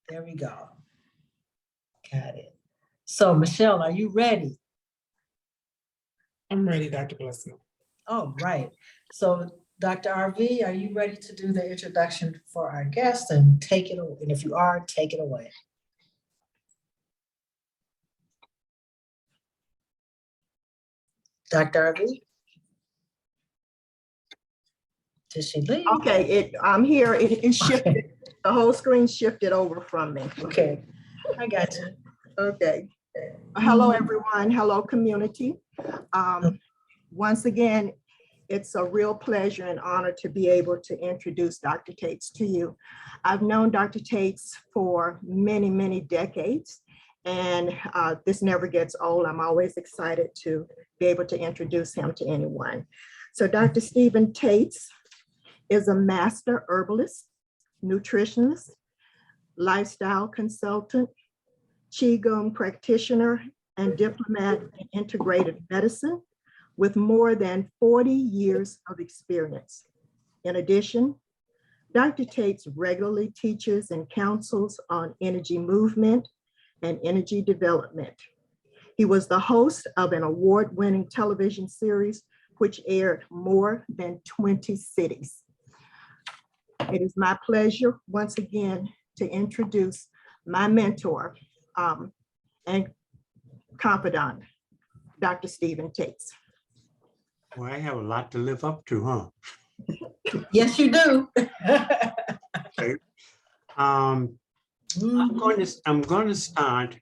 There we go. Got it. So Michelle, are you ready? I'm ready, Dr. Blessing. Oh, right. So Dr. RV, are you ready to do the introduction for our guest and take it away? And if you are, take it away. Dr. RV? Did she leave? Okay, I'm here. It shifted. Okay. The whole screen shifted over from me. Okay, I got you. Okay. Hello, everyone. Hello, community. Once again, it's a real pleasure and honor to be able to introduce Dr. Tates to you. I've known Dr. Tates for many, many decades, and this never gets old. I'm always excited to be able to introduce him to anyone. So Dr. Stephen Tates is a master herbalist, nutritionist, lifestyle consultant, Qigong practitioner, and diplomat in integrated medicine with more than 40 years of experience. In addition, Dr. Tates regularly teaches and counsels on energy movement and energy development. He was the host of an award-winning television series which aired more than 20 cities. It is my pleasure once again to introduce my mentor and confidant, Dr. Stephen Tates. Well, I have a lot to live up to, huh? Yes, you do. Okay. I'm going to start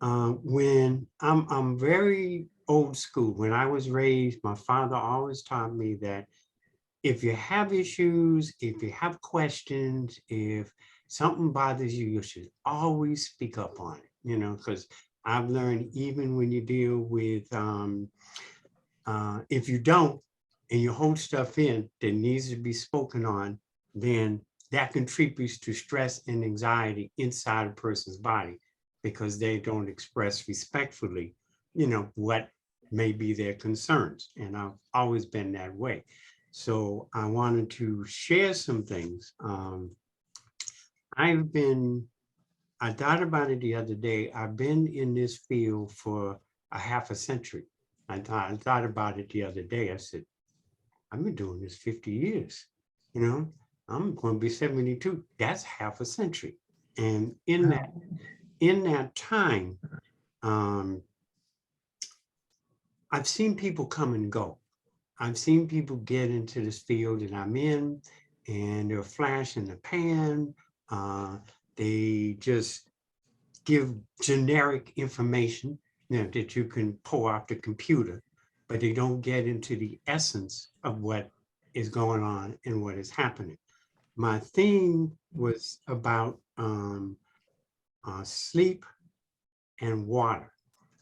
when I'm very old school. When I was raised, my father always taught me that if you have issues, if you have questions, if something bothers you, you should always speak up on it, you know, because I've learned even when you deal with, if you don't, and you hold stuff in that needs to be spoken on, then that contributes to stress and anxiety inside a person's body because they don't express respectfully, you know, what may be their concerns. And I've always been that way. So I wanted to share some things. I thought about it the other day. I've been in this field for a half a century. I thought about it the other day. I said, I've been doing this 50 years, you know, I'm going to be 72. That's half a century. And in that time, I've seen people come and go. I've seen people get into this field that I'm in, and they're a flash in the pan. They just give generic information, you know, that you can pull off the computer, but they don't get into the essence of what is going on and what is happening. My theme was about sleep and water.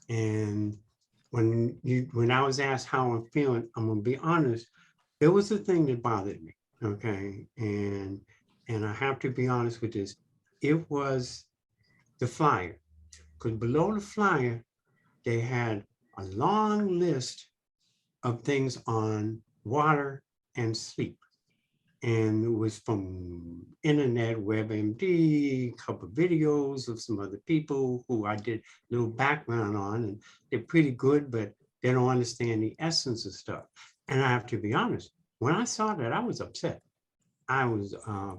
And when I was asked how I'm feeling, I'm gonna be honest, there was a thing that bothered me, okay? And I have to be honest with this. It was the flyer, because below the flyer, they had a long list of things on water and sleep. And it was from internet, WebMD, a couple of videos of some other people who I did a little background on, and they're pretty good, but they don't understand the essence of stuff. And I have to be honest, when I saw that, I was upset. I was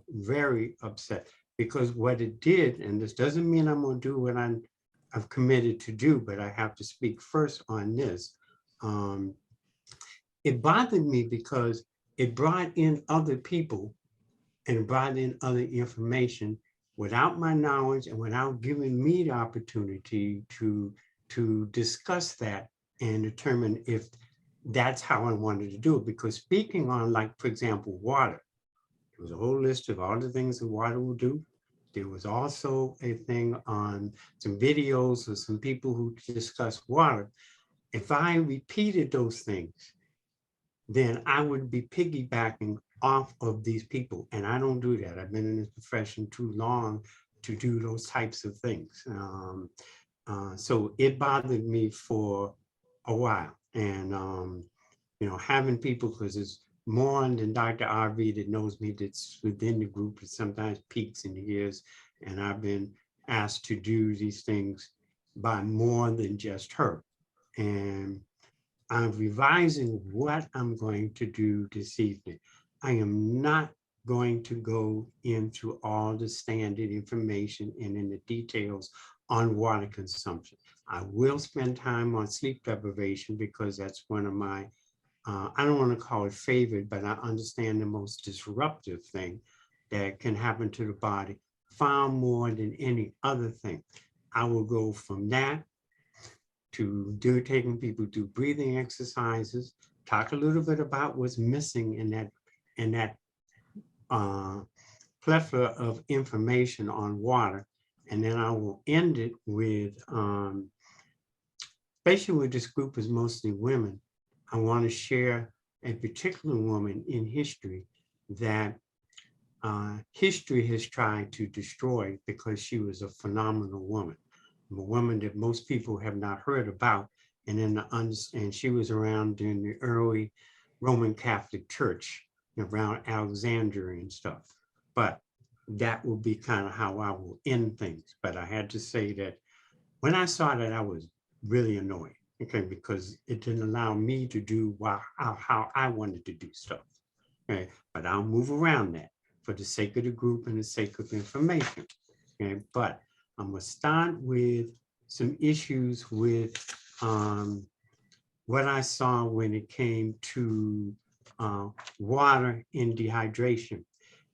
very upset because what it did, and this doesn't mean I'm gonna do what I've committed to do, but I have to speak first on this. It bothered me because it brought in other people and brought in other information without my knowledge and without giving me the opportunity to discuss that and determine if that's how I wanted to do it. Because speaking on, like, for example, water, there was a whole list of all the things that water will do. There was also a thing on some videos of some people who discuss water. If I repeated those things, then I would be piggybacking off of these people. And I don't do that. I've been in this profession too long to do those types of things. So it bothered me for a while. And, you know, having people, because there's more than Dr. RV that knows me that's within the group, that sometimes peaks in the years, And I've been asked to do these things by more than just her. And I'm revising what I'm going to do this evening. I am not going to go into all the standard information and in the details on water consumption. I will spend time on sleep deprivation because that's one of my, I don't want to call it favorite, but I understand the most disruptive thing that can happen to the body far more than any other thing. I will go from that to taking people through breathing exercises, talk a little bit about what's missing in that uh, plethora of information on water. And then I will end it with, especially with this group is mostly women, I want to share a particular woman in history that history has tried to destroy because she was a phenomenal woman, a woman that most people have not heard about. And then and she was around during the early Roman Catholic Church around Alexandria and stuff. But that will be kind of how I will end things. But I had to say that when I saw that, I was really annoyed, okay, because it didn't allow me to do how I wanted to do stuff. Okay, but I'll move around that for the sake of the group and the sake of information. Okay, but I'm gonna start with some issues with what I saw when it came to water and dehydration.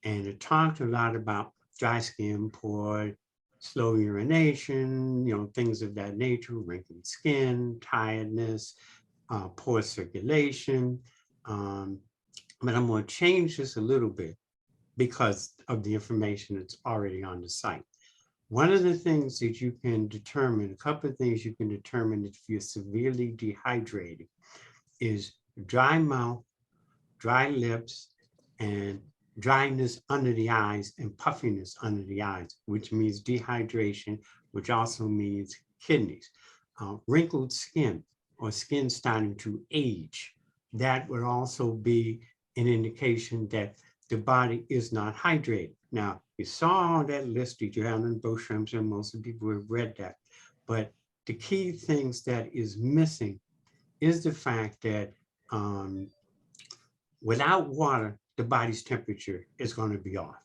And it talked a lot about dry skin, poor, slow urination, things of that nature, wrinkled skin, tiredness, poor circulation. But I'm going to change this a little bit because of the information that's already on the site. One of the things that you can determine, a couple of things you can determine if you're severely dehydrated is dry mouth, dry lips, and dryness under the eyes and puffiness under the eyes, which means dehydration, which also means kidneys. Wrinkled skin or skin starting to age, that would also be an indication that the body is not hydrated. Now, you saw that list that you have in brochure, I'm sure most of the people have read that, but the key things that is missing is the fact that without water, the body's temperature is going to be off.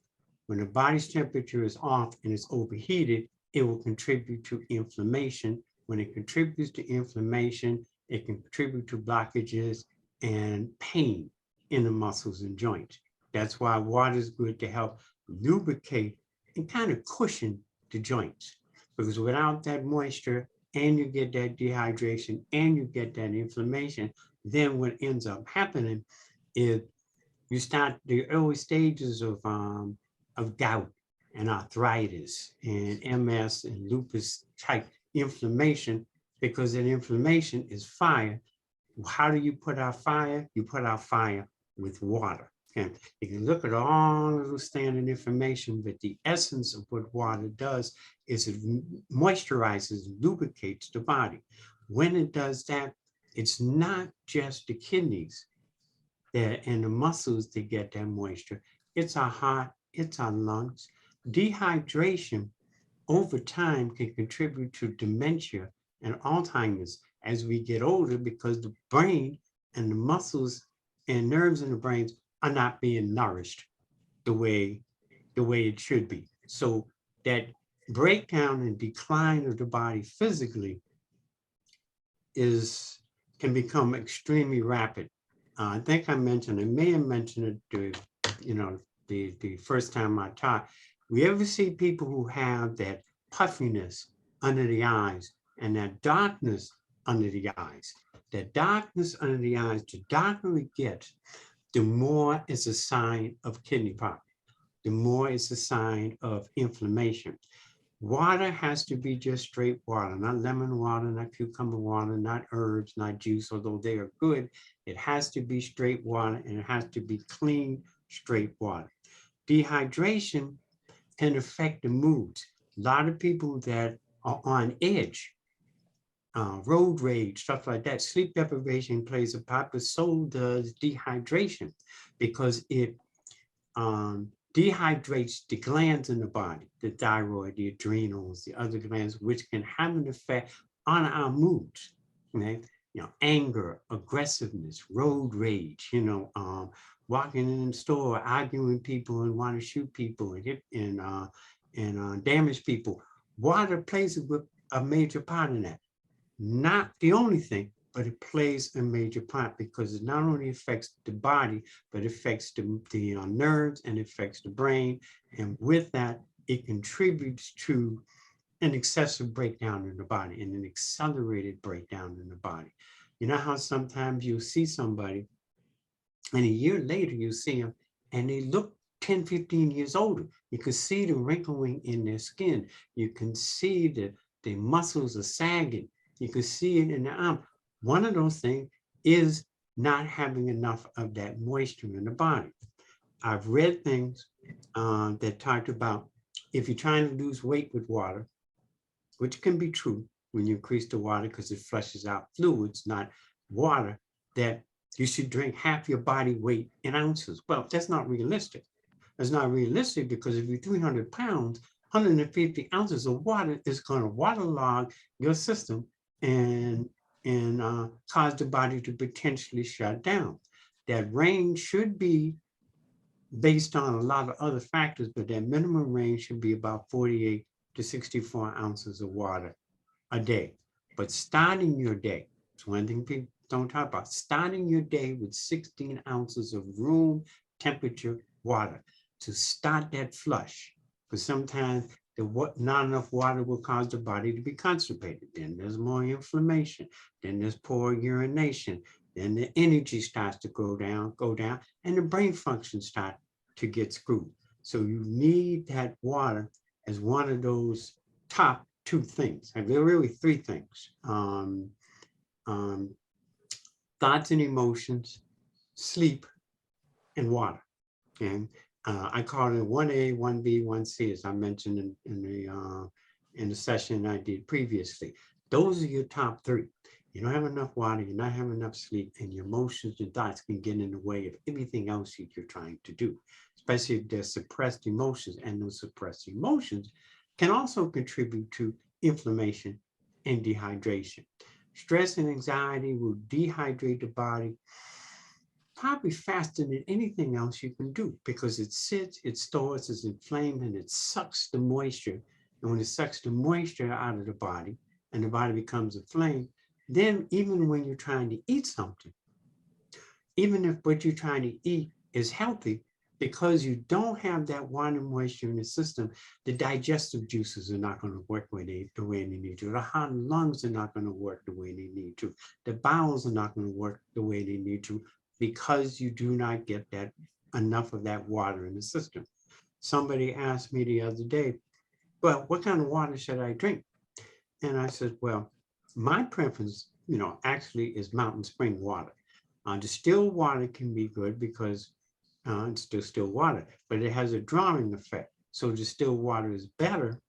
When the body's temperature is off and it's overheated, it will contribute to inflammation. When it contributes to inflammation, it can contribute to blockages and pain in the muscles and joints. That's why water is good to help lubricate and kind of cushion the joints. Because without that moisture, and you get that dehydration, and you get that inflammation, then what ends up happening is you start the early stages of gout and arthritis and MS and lupus type inflammation, because that inflammation is fire. How do you put out fire? You put out fire with water. And you can look at all of the standard information, but the essence of what water does is it moisturizes, lubricates the body. When it does that, it's not just the kidneys and the muscles to get that moisture. It's our heart, it's our lungs. Dehydration over time can contribute to dementia and Alzheimer's as we get older, because the brain and the muscles and nerves in the brains are not being nourished the way it should be. So that breakdown and decline of the body physically can become extremely rapid. I think I may have mentioned it the first time I taught. We ever see people who have that puffiness under the eyes and that darkness under the eyes? That darkness under the eyes, the darker it gets, the more it's a sign of kidney problem. The more it's a sign of inflammation. Water has to be just straight water, not lemon water, not cucumber water, not herbs, not juice, although they are good. It has to be straight water, and it has to be clean, straight water. Dehydration can affect the moods. A lot of people that are on edge, road rage, stuff like that, sleep deprivation plays a part, but so does dehydration, because it dehydrates the glands in the body, the thyroid, the adrenals, the other glands, which can have an effect on our moods. Okay? Anger, aggressiveness, road rage, walking in the store, arguing with people and want to shoot people and hit and damage people. Water plays a major part in that. Not the only thing, but it plays a major part because it not only affects the body, but it affects the nerves and affects the brain. And with that, it contributes to an excessive breakdown in the body and an accelerated breakdown in the body. You know how sometimes you see somebody and a year later you see them and they look 10, 15 years older. You can see the wrinkling in their skin. You can see that the muscles are sagging. You can see it in the arm. One of those things is not having enough of that moisture in the body. I've read things that talked about if you're trying to lose weight with water, which can be true when you increase the water because it flushes out fluids, not water, that you should drink half your body weight in ounces. Well, that's not realistic. That's not realistic because if you're 300 pounds, 150 ounces of water is going to waterlog your system and cause the body to potentially shut down. That range should be based on a lot of other factors, but that minimum range should be about 48 to 64 ounces of water a day. But starting your day, it's one thing people don't talk about, starting your day with 16 ounces of room temperature water to start that flush. Because sometimes not enough water will cause the body to be constipated. Then there's more inflammation. Then there's poor urination. Then the energy starts to go down, and the brain function starts to get screwed. So you need that water as one of those top two things. And there are really three things. Thoughts and emotions, sleep, and water. And I call it 1A, 1B, 1C, as I mentioned in the session I did previously. Those are your top three. You don't have enough water, you're not having enough sleep, and your emotions and thoughts can get in the way of everything else you're trying to do, especially if there's suppressed emotions, and those suppressed emotions can also contribute to inflammation and dehydration. Stress and anxiety will dehydrate the body probably faster than anything else you can do because it sits, it stores, it's inflamed, and it sucks the moisture. And when it sucks the moisture out of the body and the body becomes inflamed, then even when you're trying to eat something, even if what you're trying to eat is healthy, because you don't have that water moisture in the system, the digestive juices are not going to work the way they need to. The heart and lungs are not going to work the way they need to. The bowels are not going to work the way they need to because you do not get that enough of that water in the system. Somebody asked me the other day, well, what kind of water should I drink? And I said, well, my preference, actually is mountain spring water. Distilled water can be good because it's still water, but it has a drawing effect. So distilled water is better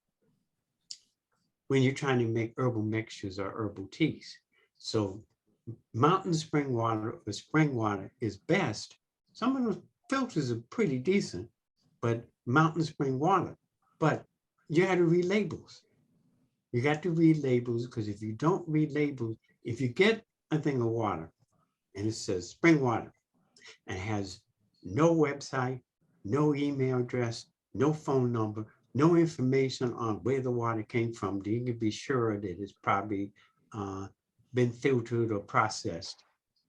when you're trying to make herbal mixtures or herbal teas. So mountain spring water or spring water is best. Some of those filters are pretty decent, but mountain spring water. But you had to read labels. You got to read labels because if you don't read labels, if you get a thing of water and it says spring water and has no website, no email address, no phone number, no information on where the water came from, then you can be sure that it's probably been filtered or processed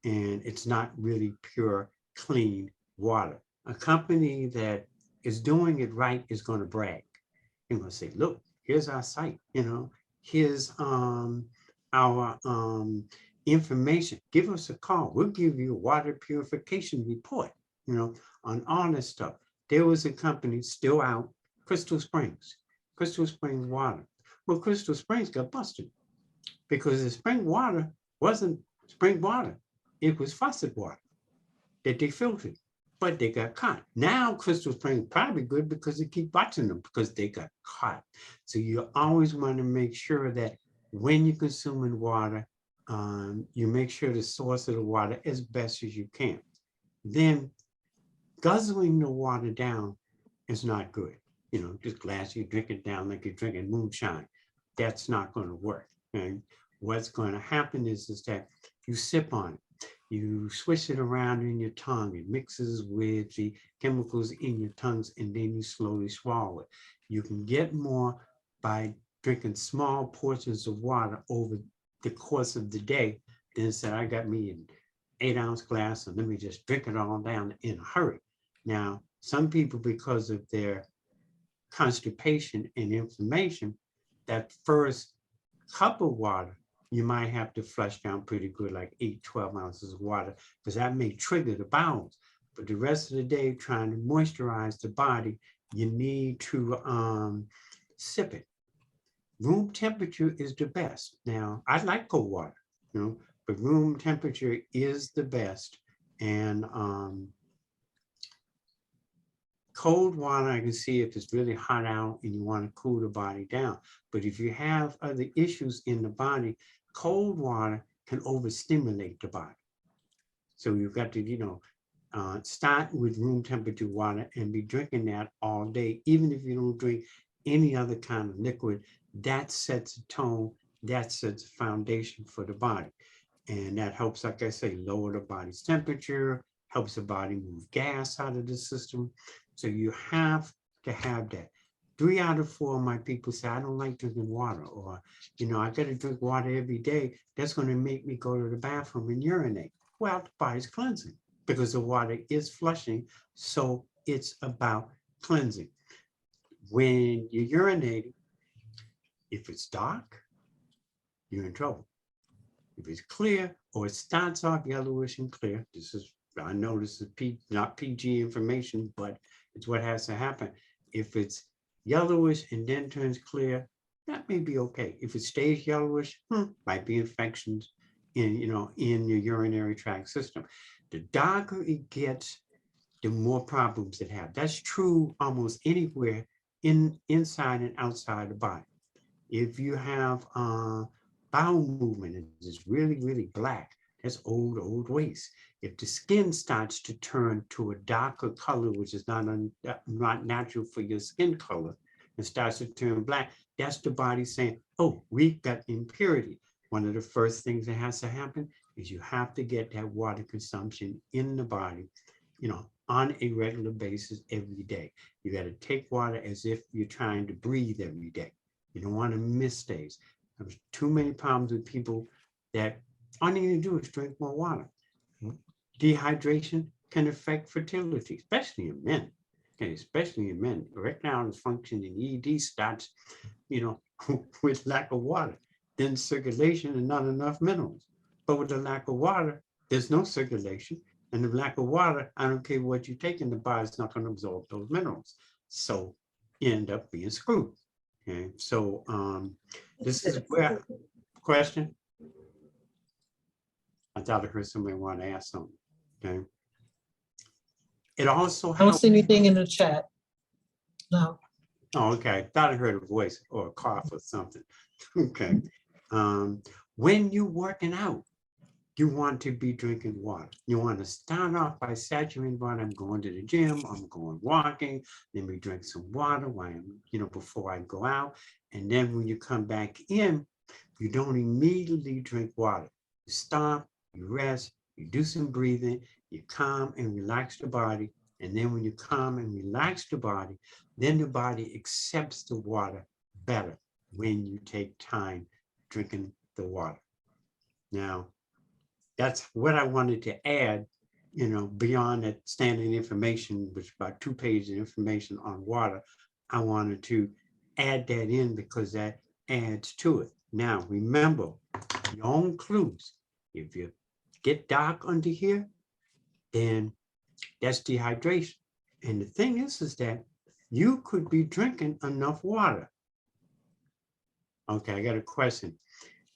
and it's not really pure, clean water. A company that is doing it right is going to brag. They're going to say, look, here's our site, here's our information. Give us a call. We'll give you a water purification report, on all this stuff. There was a company still out, Crystal Springs water. Well, Crystal Springs got busted because the spring water wasn't spring water. It was faucet water that they filtered, but they got caught. Now Crystal Springs probably good because they keep watching them because they got caught. So you always want to make sure that when you're consuming water, you make sure the source of the water as best as you can. Then guzzling the water down is not good. You know, this glass, you drink it down like you're drinking moonshine. That's not going to work. And what's going to happen is that you sip on it, you swish it around in your tongue, it mixes with the chemicals in your tongues, and then you slowly swallow it. You can get more by drinking small portions of water over the course of the day than said, I got me an 8-ounce glass and let me just drink it all down in a hurry. Now, some people, because of their constipation and inflammation, that first cup of water, you might have to flush down pretty good, like 8-12 ounces of water, because that may trigger the bowels. But the rest of the day, trying to moisturize the body, you need to sip it. Room temperature is the best. Now, I like cold water, you know, but room temperature is the best. And cold water, I can see if it's really hot out and you want to cool the body down. But if you have other issues in the body, cold water can overstimulate the body. So you've got to, you know, start with room temperature water and be drinking that all day, even if you don't drink any other kind of liquid. That sets a tone, that sets a foundation for the body. And that helps, like I say, lower the body's temperature, helps the body move gas out of the system. So you have to have that. 3 out of 4 of my people say, I don't like drinking water, or, you know, I got to drink water every day. That's going to make me go to the bathroom and urinate. Well, the body's cleansing because the water is flushing. So it's about cleansing. When you're urinating, if it's dark, you're in trouble. If it's clear or it starts off yellowish and clear, I know this is not PG information, but it's what has to happen. If it's yellowish and then turns clear, that may be okay. If it stays yellowish, might be infections in your urinary tract system. The darker it gets, the more problems it has. That's true almost anywhere inside and outside the body. If you have bowel movement and it's really, really black, that's old waste. If the skin starts to turn to a darker color, which is not natural for your skin color, and starts to turn black, that's the body saying, oh, we've got impurity. One of the first things that has to happen is you have to get that water consumption in the body, you know, on a regular basis every day. You got to take water as if you're trying to breathe every day. You don't want to miss days. There's too many problems with people that all you need to do is drink more water. Dehydration can affect fertility, especially in men. Okay, especially in men. Erectile dysfunction in ED starts, you know, with lack of water. Then circulation and not enough minerals. But with the lack of water, there's no circulation. And the lack of water, I don't care what you take in the body, it's not going to absorb those minerals. So you end up being screwed. Okay, so this is where question. I thought I heard somebody want to ask something. Okay. It also I don't helps. see anything in the chat. No. Oh, okay. I thought I heard a voice or a cough or something. Okay. When you're working out, you want to be drinking water. You want to start off by saturating water. I'm going to the gym, I'm going walking, let me drink some water while I'm, before I go out. And then when you come back in, you don't immediately drink water. You stop, you rest, you do some breathing, you calm and relax the body. And then when you calm and relax the body, then the body accepts the water better when you take time drinking the water. Now, that's what I wanted to add, beyond that standard information, which is about 2 pages of information on water. I wanted to add that in because that adds to it. Now, remember your own clues. If you get dark under here, then that's dehydration. And the thing is that you could be drinking enough water. Okay, I got a question.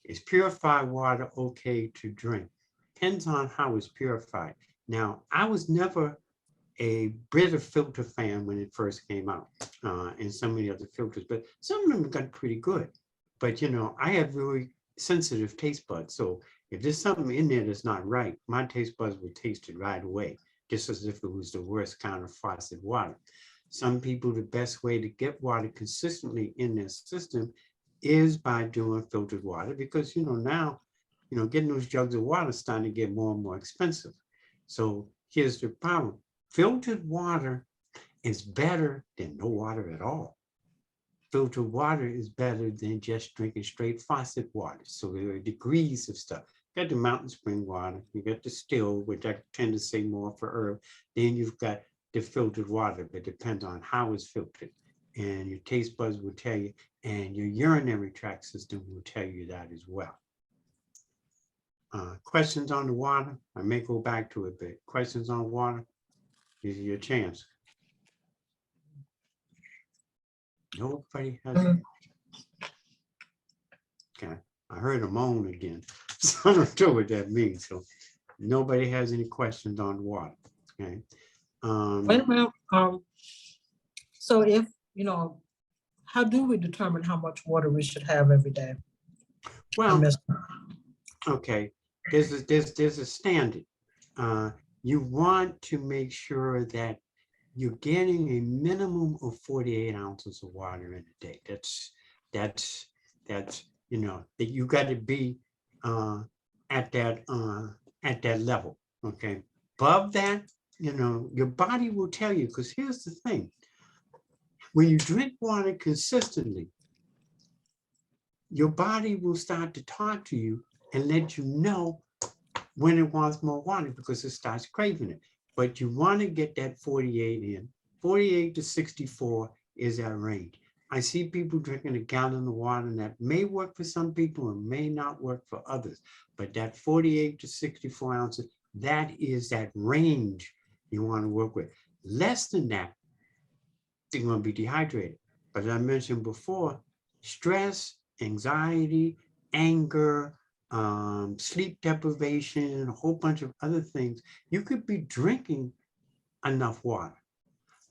Is purified water okay to drink? Depends on how it's purified. Now, I was never a Brita filter fan when it first came out, and so many other filters, but some of them got pretty good. But I have really sensitive taste buds. So if there's something in there that's not right, my taste buds will taste it right away, just as if it was the worst kind of faucet water. Some people, the best way to get water consistently in their system is by doing filtered water, because now, getting those jugs of water is starting to get more and more expensive. So here's the problem. Filtered water is better than no water at all. Filtered water is better than just drinking straight faucet water. So there are degrees of stuff. You got the mountain spring water, you got the still, which I tend to say more for herb. Then you've got the filtered water, but it depends on how it's filtered. And your taste buds will tell you, and your urinary tract system will tell you that as well. Questions on the water? I may go back to it, but questions on water? This is your chance. Nobody has. Okay, I heard a moan again. So I don't know what that means. So nobody has any questions on water. Okay. Wait a minute, so if, how do we determine how much water we should have every day? I Well, missed- okay, there's a standard. You want to make sure that you're getting a minimum of 48 ounces of water in a day. That's that you got to be at that level. Okay, above that, your body will tell you, because here's the thing: when you drink water consistently, your body will start to talk to you and let you know when it wants more water, because it starts craving it. But you want to get that 48 in. 48 to 64 is that range. I see people drinking a gallon of water, and that may work for some people and may not work for others. But that 48 to 64 ounces, that is that range you want to work with. Less than that, you're going to be dehydrated. But as I mentioned before, stress, anxiety, anger, sleep deprivation, a whole bunch of other things. You could be drinking enough water,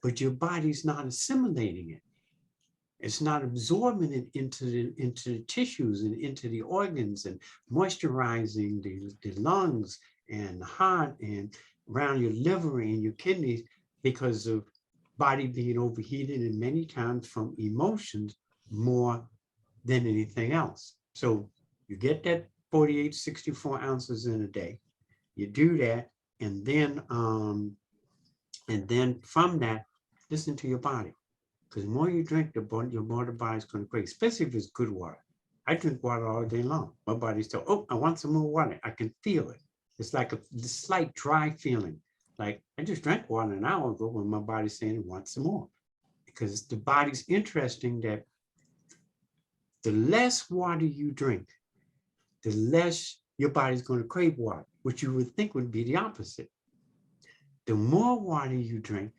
but your body's not assimilating it. It's not absorbing it into the tissues and into the organs and moisturizing the lungs and the heart and around your liver and your kidneys, because of body being overheated, and many times from emotions more than anything else. So you get that 48, 64 ounces in a day. You do that, and then from that, listen to your body. Because the more you drink, your more the body's going to crave, especially if it's good water. I drink water all day long. My body's still, oh, I want some more water. I can feel it. It's like a slight dry feeling. Like I just drank water an hour ago when my body's saying it wants some more. Because the body's interesting that the less water you drink, the less your body's going to crave water, which you would think would be the opposite. The more water you drink,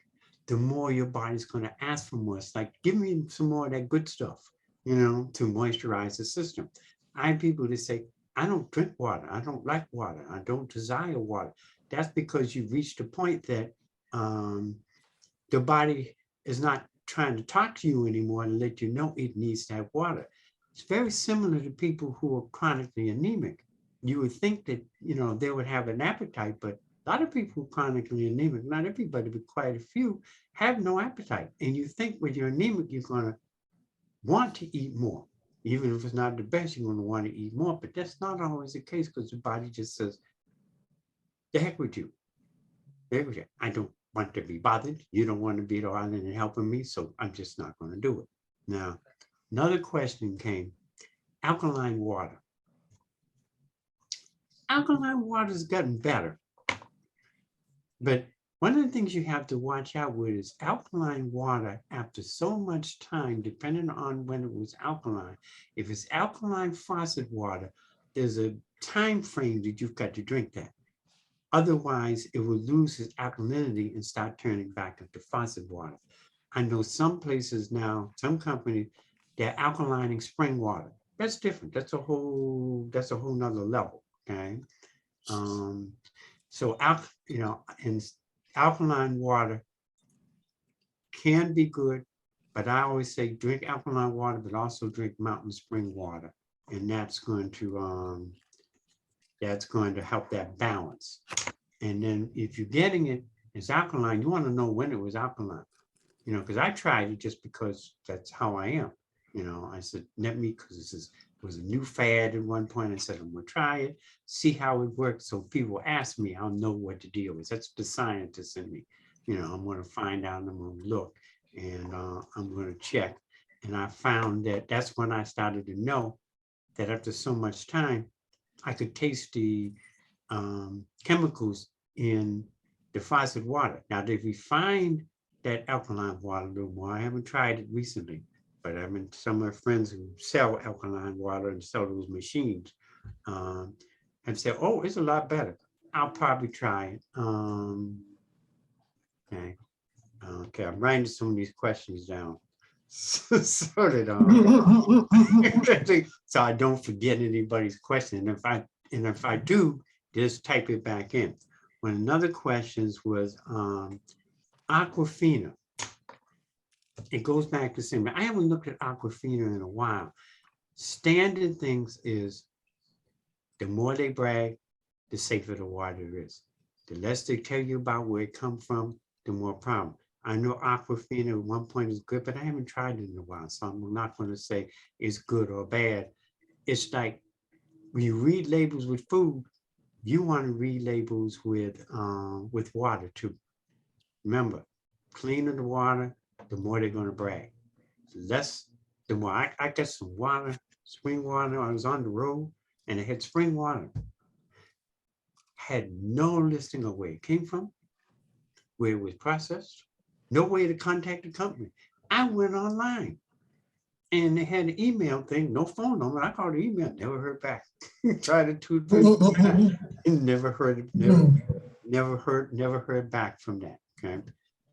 the more your body's going to ask for more. It's like, give me some more of that good stuff, to moisturize the system. I have people that say, I don't drink water. I don't like water. I don't desire water. That's because you've reached a point that the body is not trying to talk to you anymore and let you know it needs to have water. It's very similar to people who are chronically anemic. You would think that, they would have an appetite, but a lot of people who are chronically anemic, not everybody, but quite a few, have no appetite. And you think when you're anemic, you're going to want to eat more. Even if it's not the best, you're going to want to eat more. But that's not always the case, because the body just says, the heck with you. I don't want to be bothered. You don't want to be bothered and helping me, so I'm just not going to do it. Now, another question came, alkaline water. Alkaline water has gotten better. But one of the things you have to watch out with is alkaline water, after so much time, depending on when it was alkaline. If it's alkaline faucet water, there's a time frame that you've got to drink that. Otherwise, it will lose its alkalinity and start turning back into faucet water. I know some places now, some companies, they're alkalining spring water. That's different. That's a whole nother level. Okay. So and alkaline water can be good, but I always say drink alkaline water, but also drink mountain spring water, and that's going to help that balance. And then if you're getting it as alkaline, you want to know when it was alkaline. you know, because I tried it just because that's how I am. You know, I said, let me, because it was a new fad at one point. I said, I'm gonna try it, see how it works. So people ask me, I'll know what the deal is. That's the scientist in me. You know, I'm gonna find out, I'm gonna look, and I'm gonna check. And I found that that's when I started to know that after so much time, I could taste the chemicals in the faucet water. Now they refined that alkaline water a little more. I haven't tried it recently, but I've been some of my friends who sell alkaline water and sell those machines have said, "Oh, it's a lot better." I'll probably try it. Okay, okay. I'm writing some of these questions down so that so I don't forget anybody's question. And if I do, just type it back in. One another questions was Aquafina. It goes back to saying, I haven't looked at Aquafina in a while. Standard things is the more they brag, the safer the water is. The less they tell you about where it come from, the more problem. I know Aquafina at one point is good, but I haven't tried it in a while, so I'm not going to say it's good or bad. It's like when you read labels with food, you want to read labels with water too. Remember, cleaner the water, the more they're going to brag. Less, the more. I got some water, spring water. I was on the road and it had spring water. Had no listing of where it came from, where it was processed, no way to contact the company. I went online and they had an email thing, no phone number. I called the email, never heard back. Tried it 2 3 times, never heard, never heard back from that. Okay.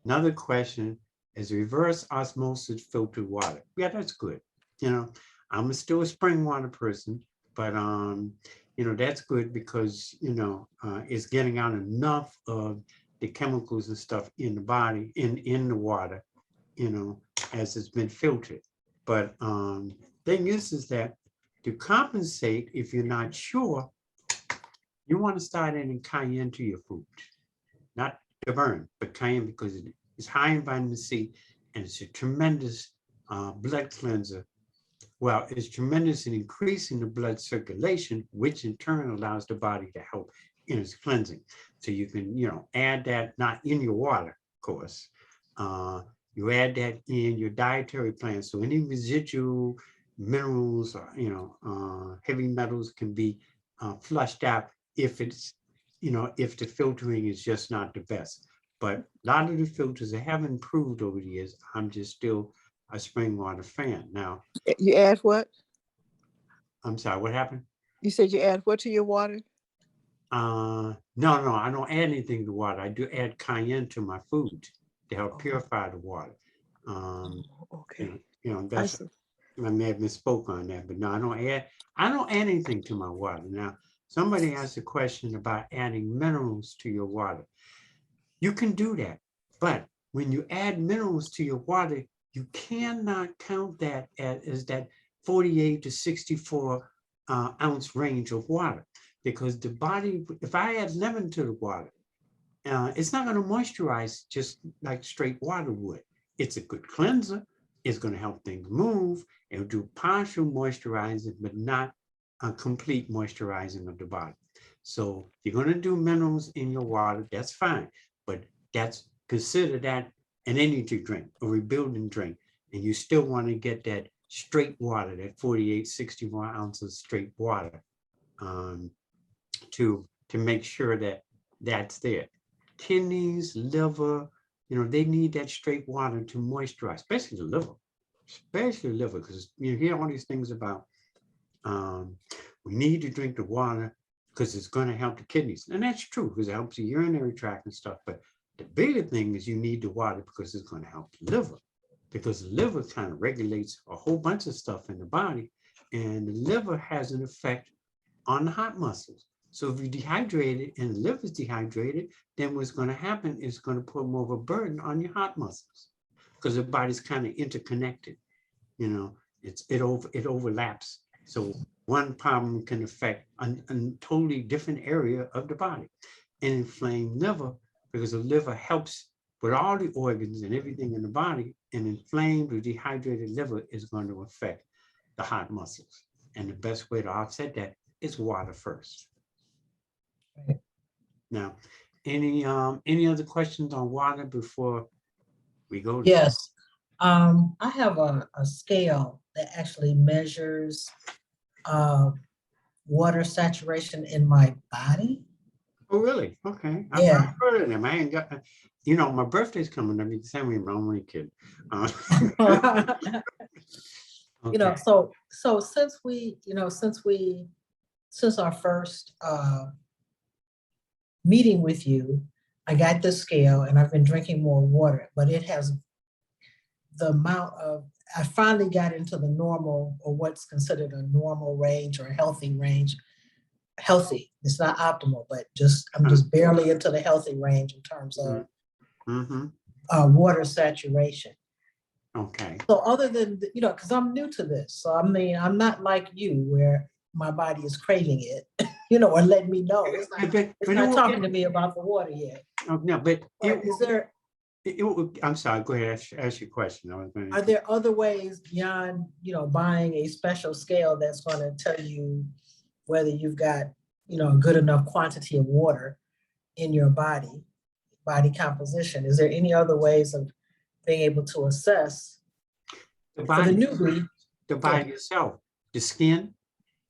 Another question is reverse osmosis filtered water. Yeah, that's good. You know, I'm still a spring water person, but you know, that's good because you know it's getting out enough of the chemicals and stuff in the body, in the water, you know, as it's been filtered. But thing is that to compensate, if you're not sure, you want to start adding cayenne to your food, not the burn, but cayenne because it's high in vitamin C and it's a tremendous blood cleanser. Well, it's tremendous in increasing the blood circulation, which in turn allows the body to help in its cleansing. So you can, you know, add that not in your water, of course. You add that in your dietary plan. So any residual minerals or, you know, heavy metals can be flushed out if it's, you know, if the filtering is just not the best. But a lot of the filters that have improved over the years, I'm just still a spring water fan. Now, You add what? I'm sorry, what happened? You said you add what to your water? No, I don't add anything to water. I do add cayenne to my food to help purify the water. Okay. You know, that's I may have misspoke on that, but no, I don't add anything to my water. Now, somebody asked a question about adding minerals to your water. You can do that, but when you add minerals to your water, you cannot count that as that 48 to 64 ounce range of water because the body, if I add lemon to the water, it's not going to moisturize just like straight water would. It's a good cleanser. It's going to help things move. It'll do partial moisturizing, but not a complete moisturizing of the body. So if you're going to do minerals in your water, that's fine. But that's consider that an energy drink, a rebuilding drink. And you still want to get that straight water, that 48, 61 ounces straight water to make sure that that's there. Kidneys, liver, you know, they need that straight water to moisturize, especially the liver, because you hear all these things about we need to drink the water because it's going to help the kidneys. And that's true because it helps the urinary tract and stuff. But the bigger thing is you need the water because it's going to help the liver, because the liver kind of regulates a whole bunch of stuff in the body. And the liver has an effect on the heart muscles. So if you dehydrate it and the liver is dehydrated, then what's going to happen is going to put more of a burden on your heart muscles because the body's kind of interconnected. You know, it overlaps. So one problem can affect a totally different area of the body. An inflamed liver, because the liver helps with all the organs and everything in the body, an inflamed or dehydrated liver is going to affect the heart muscles. And the best way to offset that is water first. Right. Now, any other questions on water before we go? Yes. I have a scale that actually measures water saturation in my body. Oh, really? Okay. Yeah. I've heard of them. I ain't got, my birthday's coming up. You can send me, I'm only kidding. You know, Okay. so since since our first meeting with you, I got the scale and I've been drinking more water, but it has the amount of, I finally got into the normal, or what's considered a normal range or a healthy range. Healthy, it's not optimal, but I'm just barely into the healthy range in terms of water saturation. Okay. So other than, because I'm new to this, so I mean, I'm not like you where my body is craving it, or letting me know. It's not talking to me about the water yet. Oh, no, but Is there, I'm sorry, go ahead, ask your question. are there other ways beyond, buying a special scale that's going to tell you whether you've got, a good enough quantity of water in your body composition? Is there any other ways of being able to assess the for the body, newbie? the body itself, the skin,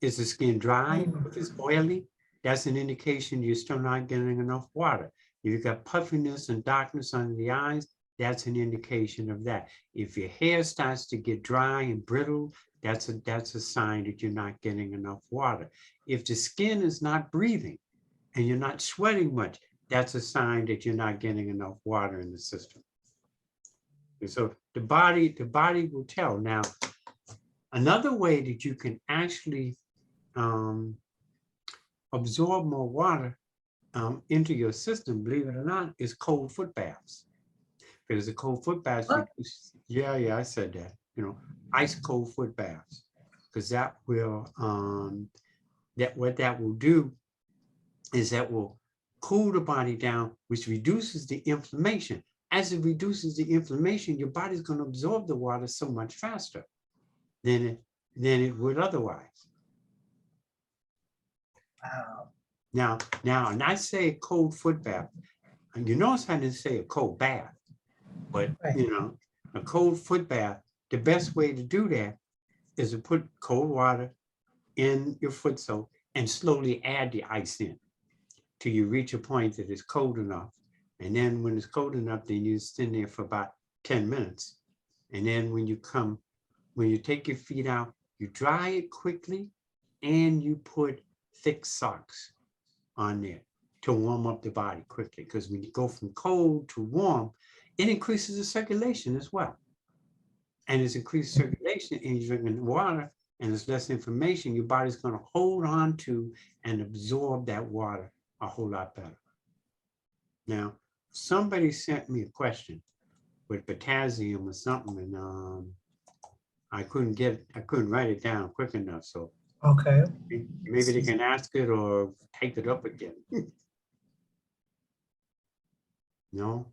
is the skin dry? Mm. If it's oily, that's an indication you're still not getting enough water. If you've got puffiness and darkness under the eyes, that's an indication of that. If your hair starts to get dry and brittle, that's a sign that you're not getting enough water. If the skin is not breathing and you're not sweating much, that's a sign that you're not getting enough water in the system. And so the body will tell. Now, another way that you can actually absorb more water into your system, believe it or not, is cold foot baths. Because the cold foot baths, I said that, ice cold foot baths, because that will, what that will do is that will cool the body down, which reduces the inflammation. As it reduces the inflammation, your body's going to absorb the water so much faster than it would otherwise. Wow. Now, and I say cold foot bath, and you notice I didn't say a cold bath, but Right. a cold foot bath, the best way to do that is to put cold water in your foot soak and slowly add the ice in till you reach a point that it's cold enough. And then when it's cold enough, then you stand there for about 10 minutes. And then when you take your feet out, you dry it quickly and you put thick socks on there to warm up the body quickly. Because when you go from cold to warm, it increases the circulation as well. And it's increased circulation and you're drinking water and there's less inflammation, your body's going to hold on to and absorb that water a whole lot better. Now, somebody sent me a question with potassium or something, and I couldn't write it down quick enough. So Okay. maybe they can ask it or take it up again. No?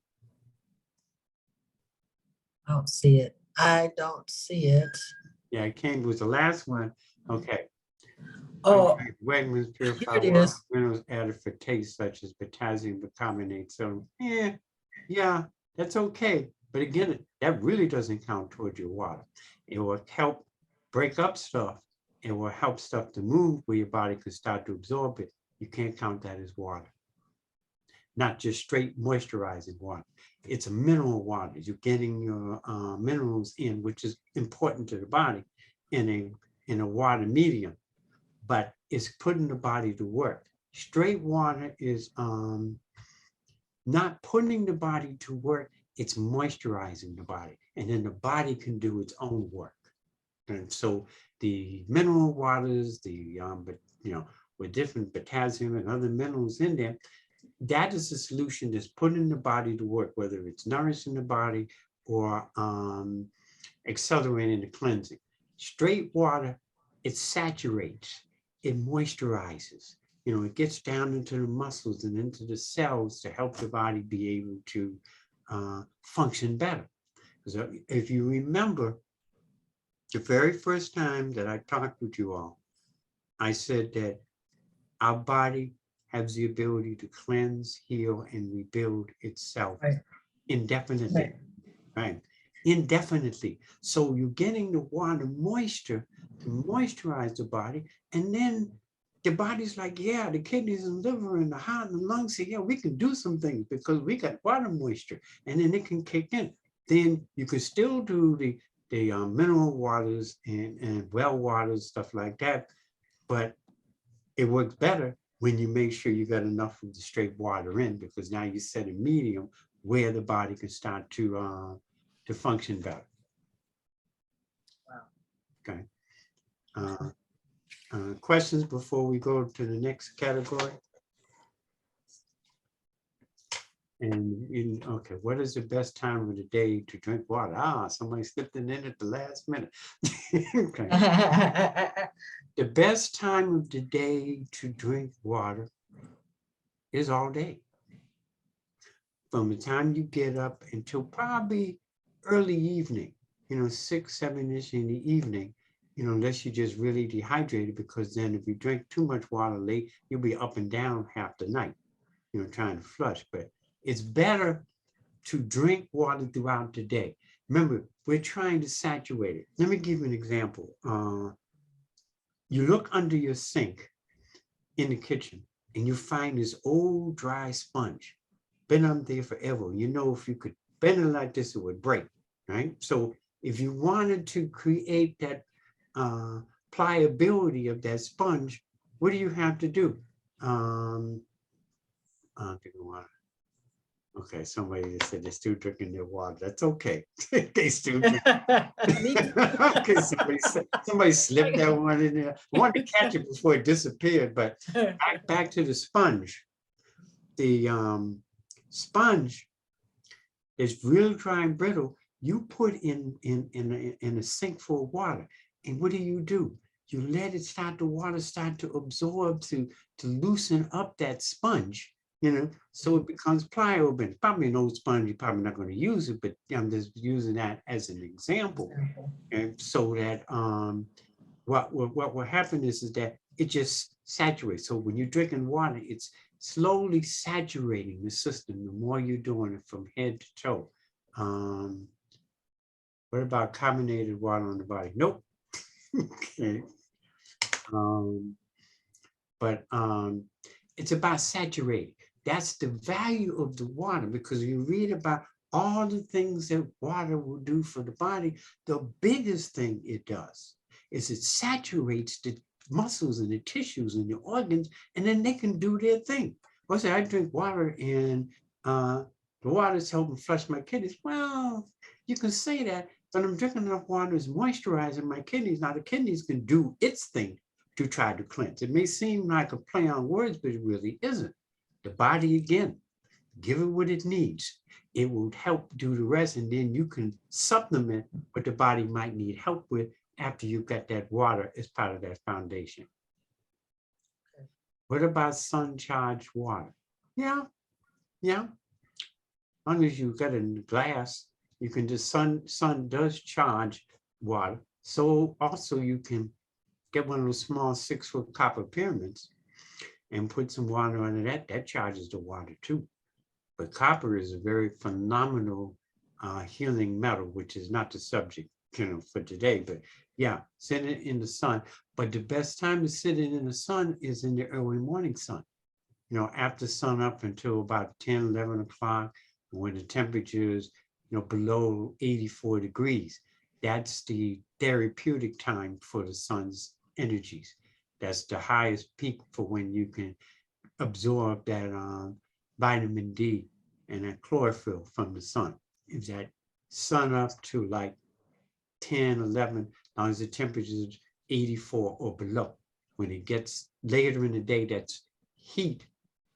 I don't see it. Yeah, it was the last one. Okay. Oh, Wegmans here purified it water, is. minerals added for taste such as potassium bicarbonate. So yeah, that's okay. But again, that really doesn't count towards your water. It will help break up stuff. It will help stuff to move where your body can start to absorb it. You can't count that as water. Not just straight moisturizing water. It's a mineral water. You're getting your minerals in, which is important to the body in a water medium, but it's putting the body to work. Straight water is not putting the body to work, it's moisturizing the body, and then the body can do its own work. And so the mineral waters, with different potassium and other minerals in there, that is the solution that's putting the body to work, whether it's nourishing the body or accelerating the cleansing. Straight water, it saturates, it moisturizes. It gets down into the muscles and into the cells to help the body be able to function better. So if you remember, the very first time that I talked with you all, I said that our body has the ability to cleanse, heal, and rebuild itself Right. indefinitely, right? Indefinitely. So you're getting the water moisture to moisturize the body, and then the body's like, yeah, the kidneys and liver and the heart and the lungs say, yeah, we can do some things because we got water moisture, and then it can kick in. Then you can still do the mineral waters and well waters, stuff like that, but it works better when you make sure you got enough of the straight water in, because now you set a medium where the body can start to function better. Wow. Okay. Questions before we go to the next category? And okay, what is the best time of the day to drink water? Ah, somebody slipped it in at the last minute. Okay. The best time of the day to drink water is all day. From the time you get up until probably early evening, 6, 7-ish in the evening, unless you're just really dehydrated, because then if you drink too much water late, you'll be up and down half the night, trying to flush. But it's better to drink water throughout the day. Remember, we're trying to saturate it. Let me give you an example. You look under your sink in the kitchen and you find this old dry sponge, been up there forever. If you could bend it like this, it would break, right? So if you wanted to create that pliability of that sponge, what do you have to do? Okay, somebody said they're still drinking their water. That's okay. They still drink. Okay, somebody slipped that one in there. I wanted to catch it before it disappeared, but back to the sponge. The sponge is real dry and brittle. You put in a sink full of water, and what do? You let it the water start to absorb, to loosen up that sponge, so it becomes pliable. It's probably an old sponge, you're probably not going to use it, but I'm just using that as an example. And so that what will happen is that it just saturates. So when you're drinking water, it's slowly saturating the system the more you're doing it from head to toe. What about carbonated water on the body? Nope. Okay. But it's about saturating. That's the value of the water, because you read about all the things that water will do for the body. The biggest thing it does is it saturates the muscles and the tissues and the organs, and then they can do their thing. I drink water and the water's helping flush my kidneys. Well, you can say that, but I'm drinking enough water is moisturizing my kidneys. Now the kidneys can do its thing to try to cleanse. It may seem like a play on words, but it really isn't. The body, again, give it what it needs. It will help do the rest, and then you can supplement what the body might need help with after you got that water as part of that foundation. Okay. What about sun-charged water? Yeah. As long as you got it in the glass, you can just, sun does charge water. So also you can get one of those small 6-foot copper pyramids and put some water under that. That charges the water too. But copper is a very phenomenal healing metal, which is not the subject, for today. But yeah, sit it in the sun. But the best time to sit it in the sun is in the early morning sun. After sun up until about 10, 11 o'clock, when the temperature is, below 84 degrees. That's the therapeutic time for the sun's energies. That's the highest peak for when you can absorb that vitamin D and that chlorophyll from the sun. Is that sun up to like 10, 11, as long as the temperature is 84 or below. When it gets later in the day, that's heat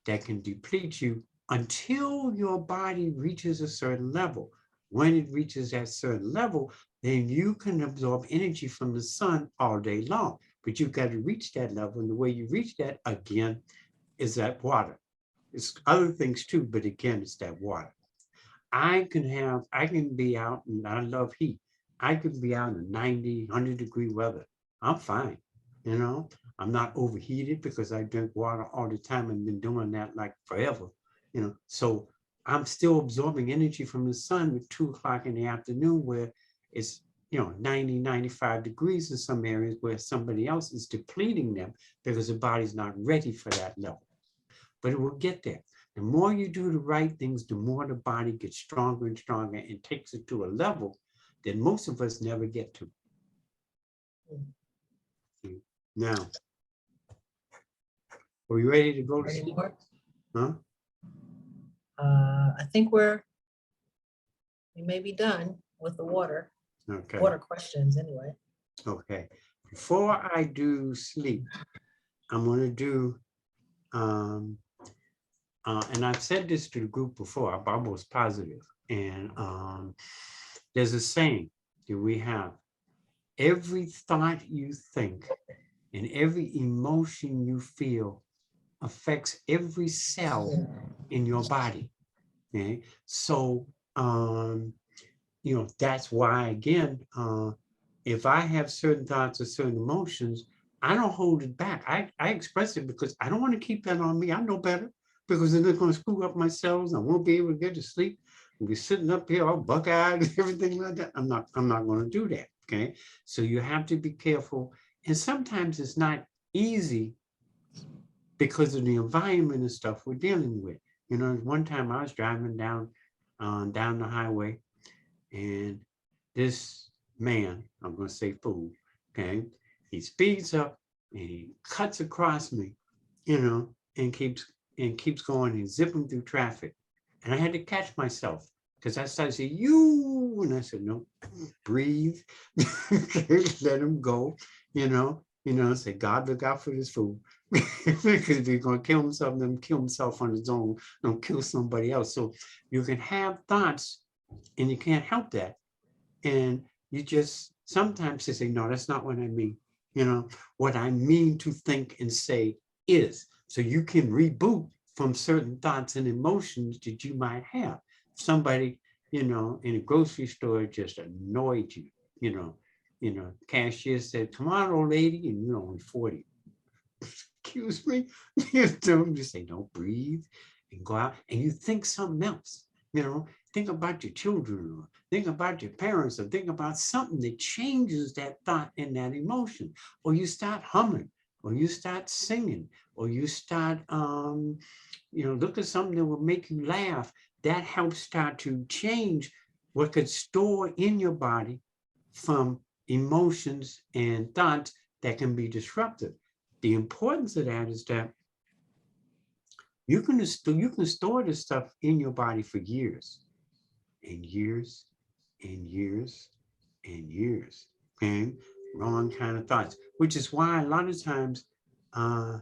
that can deplete you until your body reaches a certain level. When it reaches that certain level, then you can absorb energy from the sun all day long. But you've got to reach that level. And the way you reach that, again, is that water. It's other things too, but again, it's that water. I can be out, and I love heat. I could be out in 90, 100-degree weather. I'm fine. You know, I'm not overheated because I drink water all the time and been doing that like forever. You know, so I'm still absorbing energy from the sun at 2 o'clock in the afternoon where it's, 90, 95 degrees in some areas where somebody else is depleting them because the body's not ready for that level. But it will get there. The more you do the right things, the more the body gets stronger and stronger and takes it to a level that most of us never get to. Now, are we ready to go to Ready sleep? for it? Huh? I think we may be done with the water Okay. questions anyway. Okay. Before I do sleep, I'm going to do, and I've said this to the group before, I'm almost positive. And there's a saying that we have: every thought you think and every emotion you feel affects every cell in your body. Okay. So, that's why, again, if I have certain thoughts or certain emotions, I don't hold it back. I express it because I don't want to keep that on me. I know better, because then it's going to screw up my cells. I won't be able to get to sleep. I'll be sitting up here all buck-eyed and everything like that. I'm not going to do that. Okay. So you have to be careful. And sometimes it's not easy because of the environment and stuff we're dealing with. One time I was driving down the highway, and this man, I'm going to say fool, okay, he speeds up and he cuts across me, and keeps going and zipping through traffic. And I had to catch myself because I started saying, you, and I said, no, breathe, let him go, say, God, look out for this fool. Because if he's going to kill himself, then kill himself on his own, don't kill somebody else. So you can have thoughts and you can't help that. And you just sometimes say, no, that's not what I mean. What I mean to think and say is, so you can reboot from certain thoughts and emotions that you might have. Somebody, in a grocery store just annoyed you, cashier said, come on, old lady, and you're only 40. Excuse me. You just say, don't breathe and go out and you think something else. Think about your children, or think about your parents, or think about something that changes that thought and that emotion. Or you start humming, or you start singing, or you start, look at something that will make you laugh. That helps start to change what could store in your body from emotions and thoughts that can be disruptive. The importance of that is that you can store this stuff in your body for years and years and years and years. Okay, wrong kind of thoughts, which is why a lot of times I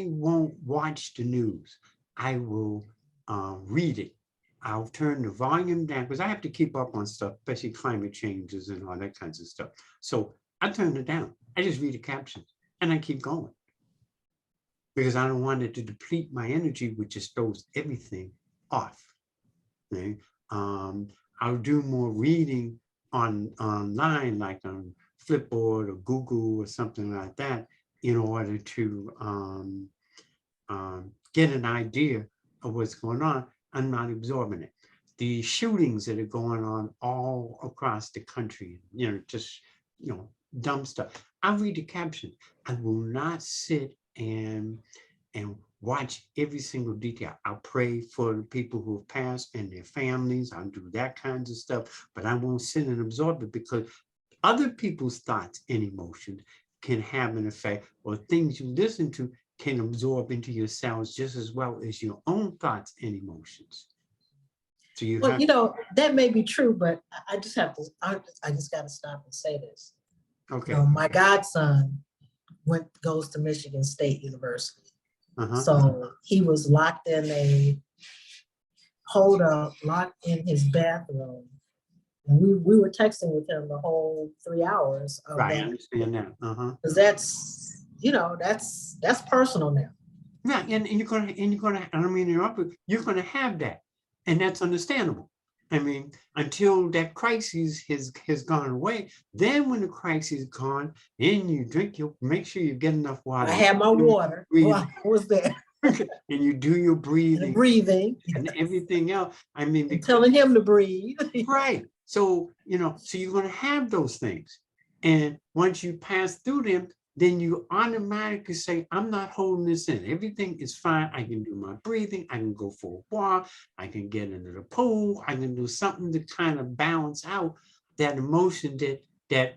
won't watch the news. I will read it. I'll turn the volume down because I have to keep up on stuff, especially climate changes and all that kinds of stuff. So I turn it down. I just read the captions and I keep going because I don't want it to deplete my energy, which just throws everything off. Okay? I'll do more reading online, like on Flipboard or Google or something like that, in order to get an idea of what's going on. I'm not absorbing it. The shootings that are going on all across the country, just, dumb stuff. I'll read the caption. I will not sit and watch every single detail. I'll pray for the people who have passed and their families. I'll do that kinds of stuff, but I won't sit and absorb it because other people's thoughts and emotions can have an effect, or things you listen to can absorb into your cells just as well as your own thoughts and emotions. So you have, that may be true, but I just have to, I just got to stop and say this. okay. My godson goes to Michigan State University. Uh-huh. So he was locked in locked in his bathroom. And we were texting with him the whole 3 hours of Right, I that. understand that. Uh-huh. Because that's personal now. Yeah, and you're gonna, I don't mean to interrupt, but you're gonna have that. And that's understandable. I mean, until that crisis has gone away, then when the crisis is gone, then you drink your, make sure you get enough water. I had my water. Breathe. Well, I was there. And you do your And breathing breathing. and everything else. I mean, And because, telling him to breathe. right. So, you know, so you're going to have those things. And once you pass through them, then you automatically say, I'm not holding this in. Everything is fine. I can do my breathing. I can go for a walk. I can get into the pool. I can do something to kind of balance out that emotion that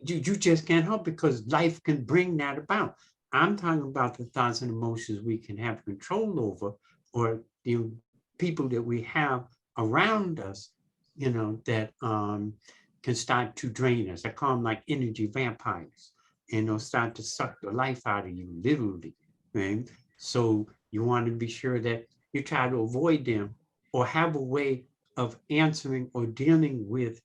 you just can't help, because life can bring that about. I'm talking about the thoughts and emotions we can have control over, or the people that we have around us, you know, that can start to drain us. I call them like energy vampires, and they'll start to suck the life out of you, literally, right? So you want to be sure that you try to avoid them, or have a way of answering or dealing with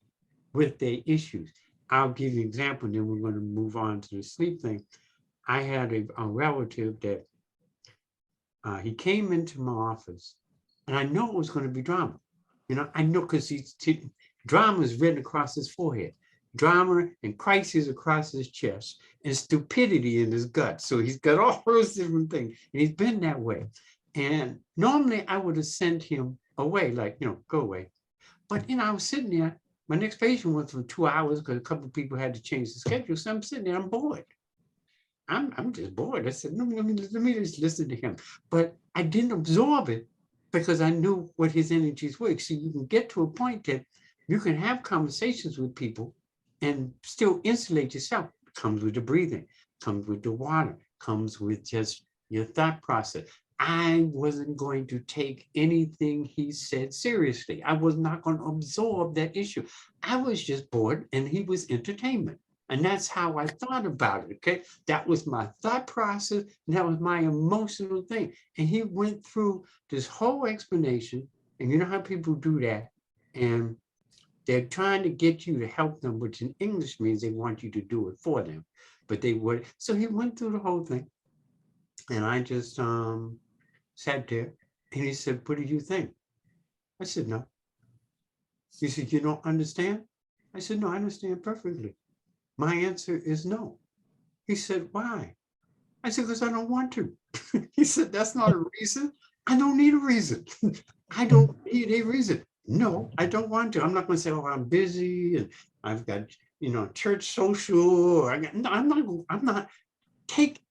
their issues. I'll give you an example, then we're going to move on to the sleep thing. I had a relative that he came into my office, and I know it was going to be drama. You know, I know, because drama is written across his forehead, drama and crisis across his chest, and stupidity in his gut. So he's got all those different things, and he's been that way. And normally I would have sent him away, like, you know, go away. But, you know, I was sitting there. My next patient was for 2 hours because a couple of people had to change the schedule. So I'm sitting there, I'm bored. I'm just bored. I said, let me just listen to him. But I didn't absorb it because I knew what his energies were. So you can get to a point that you can have conversations with people and still insulate yourself. It comes with the breathing, comes with the water, comes with just your thought process. I wasn't going to take anything he said seriously. I was not going to absorb that issue. I was just bored, and he was entertainment. And that's how I thought about it, okay? That was my thought process, and that was my emotional thing. And he went through this whole explanation, and you know how people do that, and they're trying to get you to help them, which in English means they want you to do it for them, but they would. So he went through the whole thing, and I just sat there, and he said, what do you think? I said, no. He said, you don't understand? I said, no, I understand perfectly. My answer is no. He said, why? I said, because I don't want to. He said, that's not a reason. I don't need a reason. I don't need a reason. No, I don't want to. I'm not going to say, oh, I'm busy and I've got, you know, church social. Or no, I'm not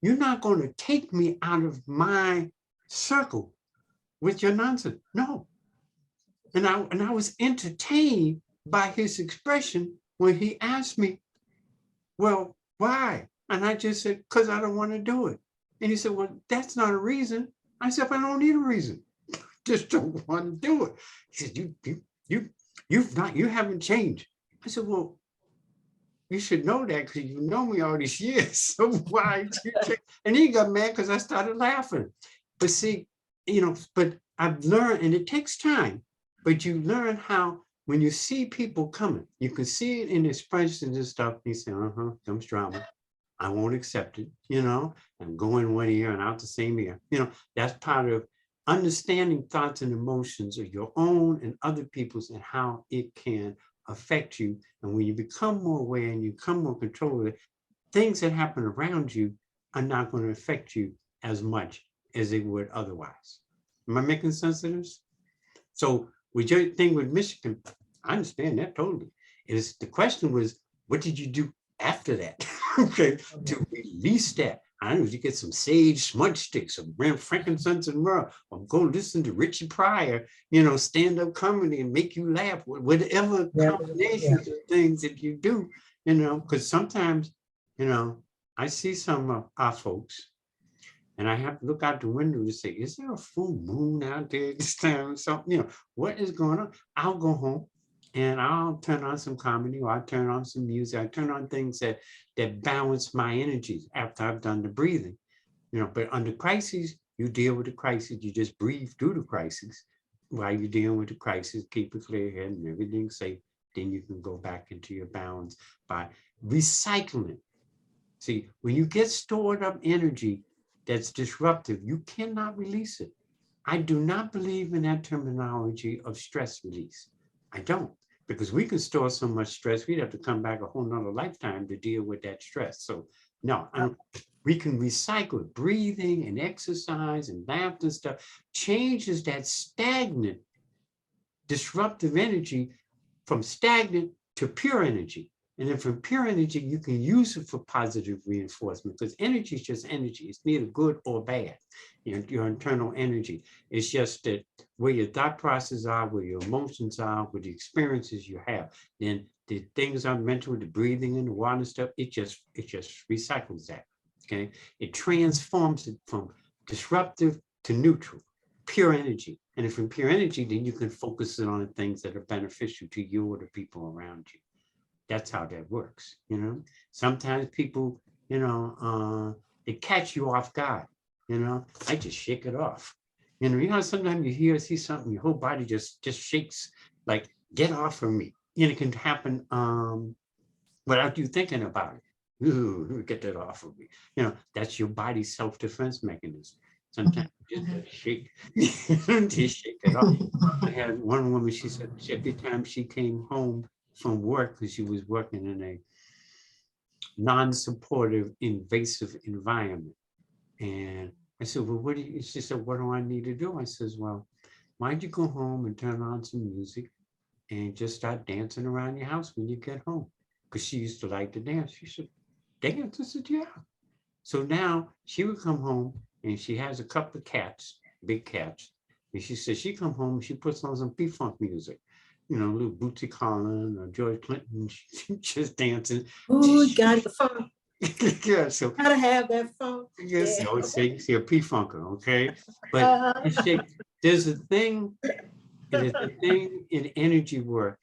you're not going to take me out of my circle with your nonsense. No. And I was entertained by his expression when he asked me, well, why? And I just said, because I don't want to do it. And he said, well, that's not a reason. I said, I don't need a reason. Just don't want to do it. He said, you haven't changed. I said, well, you should know that because you know me all these years. So why did you change? And he got mad because I started laughing. But see, you know, but I've learned, and it takes time, but you learn how, when you see people coming, you can see it in expressions and stuff. You say, comes drama. I won't accept it. You know, I'm going one ear and out the same ear. You know, that's part of understanding thoughts and emotions of your own and other people's, and how it can affect you. And when you become more aware and you become more control of it, things that happen around you are not going to affect you as much as they would otherwise. Am I making sense of this? So with your thing with Michigan, I understand that totally. The question was, what did you do after that? Okay, to release that. I don't know, you get some sage smudge sticks, some frankincense and myrrh, or go listen to Richard Pryor, you know, stand-up comedy and make you laugh, whatever combinations of things that you do, you know, because sometimes, you know, I see some of our folks, and I have to look out the window to say, is there a full moon out there this time or something? You know, what is going on? I'll go home and I'll turn on some comedy, or I'll turn on some music. I turn on things that balance my energies after I've done the breathing. You know, but under crises, you deal with the crisis. You just breathe through the crisis while you're dealing with the crisis, keep a clear head and everything's safe. Then you can go back into your balance by recycling. See, when you get stored up energy that's disruptive, you cannot release it. I do not believe in that terminology of stress release. I don't, because we can store so much stress, we'd have to come back a whole nother lifetime to deal with that stress. So no, we can recycle it. Breathing and exercise and laughter and stuff changes that stagnant, disruptive energy from stagnant to pure energy. And then from pure energy, you can use it for positive reinforcement, because energy is just energy. It's neither good or bad. Your internal energy. It's just that where your thought processes are, where your emotions are, where the experiences you have, then the things I mentioned, the breathing and the water and stuff, it just recycles that. Okay. It transforms it from disruptive to neutral, pure energy. And if from pure energy, then you can focus it on the things that are beneficial to you or the people around you. That's how that works, you know. Sometimes people, you know, they catch you off guard, you know. I just shake it off. You know, sometimes you hear, see something, your whole body just shakes, like, get off of me. You know, it can happen without you thinking about it. Ooh, get that off of me. You know, that's your body's self-defense mechanism. Sometimes you just shake, just shake it off. I had one woman, she said every time she came home from work, because she was working in a non-supportive, invasive environment. And I said, well, what do you, she said, what do I need to do? I says, well, why don't you go home and turn on some music and just start dancing around your house when you get home? Because she used to like to dance. She said, dance? I said, yeah. So now she would come home and she has a couple of cats, big cats. And she said, she come home, she puts on some P-Funk music. You know, little Bootsy Collins or George Clinton, just dancing. Ooh, got the phone. Yeah, so Gotta have that phone. yes, Yeah. I would say a P-Funker, okay? But there's a thing, there's a thing in energy work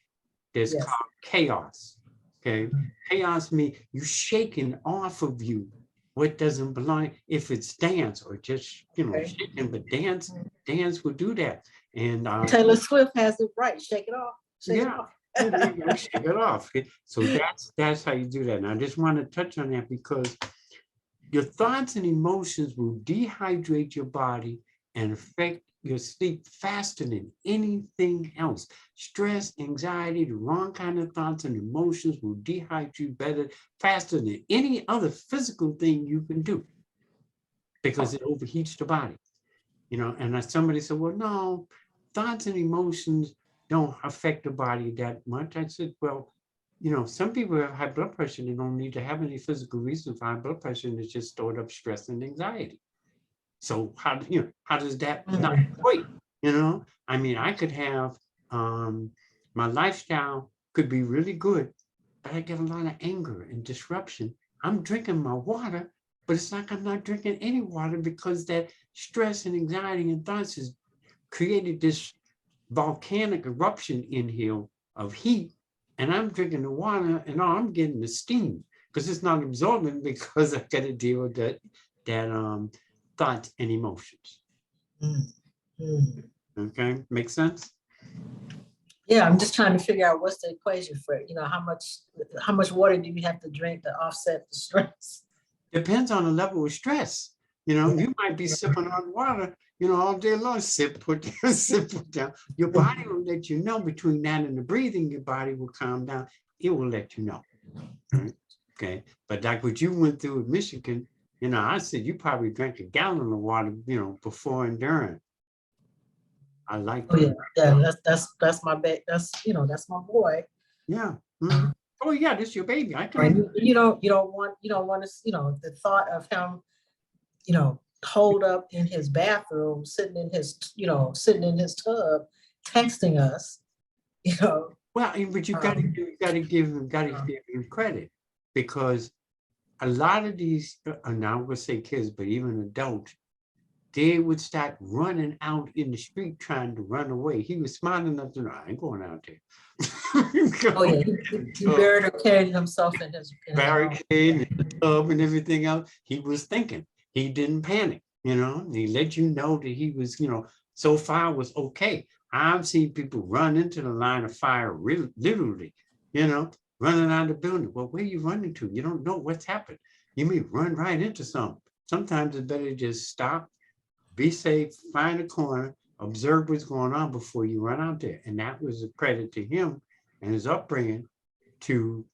that's Yes. called chaos. Okay, chaos means you shaking off of you what doesn't belong. If it's dance or just Okay. shaking, but dance will do that. And Taylor Swift has it right. Shake it off. Shake it yeah, off. you shake it off. Okay? So that's how you do that. And I just want to touch on that because your thoughts and emotions will dehydrate your body and affect your sleep faster than anything else. Stress, anxiety, the wrong kind of thoughts and emotions will dehydrate you better, faster than any other physical thing you can do because it overheats the body. You know, and somebody said, well, no, thoughts and emotions don't affect the body that much. I said, well, you know, some people have high blood pressure and they don't need to have any physical reason for high blood pressure, and it's just stored up stress and anxiety. So how does that not equate? You know, I mean, I could have my lifestyle could be really good, but I get a lot of anger and disruption. I'm drinking my water, but it's like I'm not drinking any water because that stress and anxiety and thoughts has created this volcanic eruption in here of heat, and I'm drinking the water and all I'm getting the steam because it's not absorbing because I got to deal with that thoughts and emotions. Okay, makes sense? Yeah, I'm just trying to figure out what's the equation for it. You know, how much water do you have to drink to offset the stress? Depends on the level of stress. You know, you might be sipping on water, you know, all day long, sip, put down, sip, put down. Your body will let you know. Between that and the breathing, your body will calm down. It will let you know. Right? Okay. But like what you went through with Michigan, you know, I said you probably drank a gallon of water, you know, before and during. I like Oh that. yeah, that's my that's that's my boy. Yeah. Mm-hmm. Oh yeah, this is your baby. I can. And you don't want to the thought of him holed up in his bathroom, sitting in his tub, texting us. Well, but you got to give him credit, because a lot of these, now I'm gonna say kids, but even adults, they would start running out in the street trying to run away. He was smart enough to know, I ain't going out there. Oh yeah, he buried or carried himself in his barricade and the tub and everything else. He was thinking. He didn't panic. You know, he let you know that he was, so far was okay. I've seen people run into the line of fire, literally, running out of the building. Well, where are you running to? You don't know what's happened. You may run right into something. Sometimes it's better to just stop, be safe, find a corner, observe what's going on before you run out there. And that was a credit to him and his upbringing to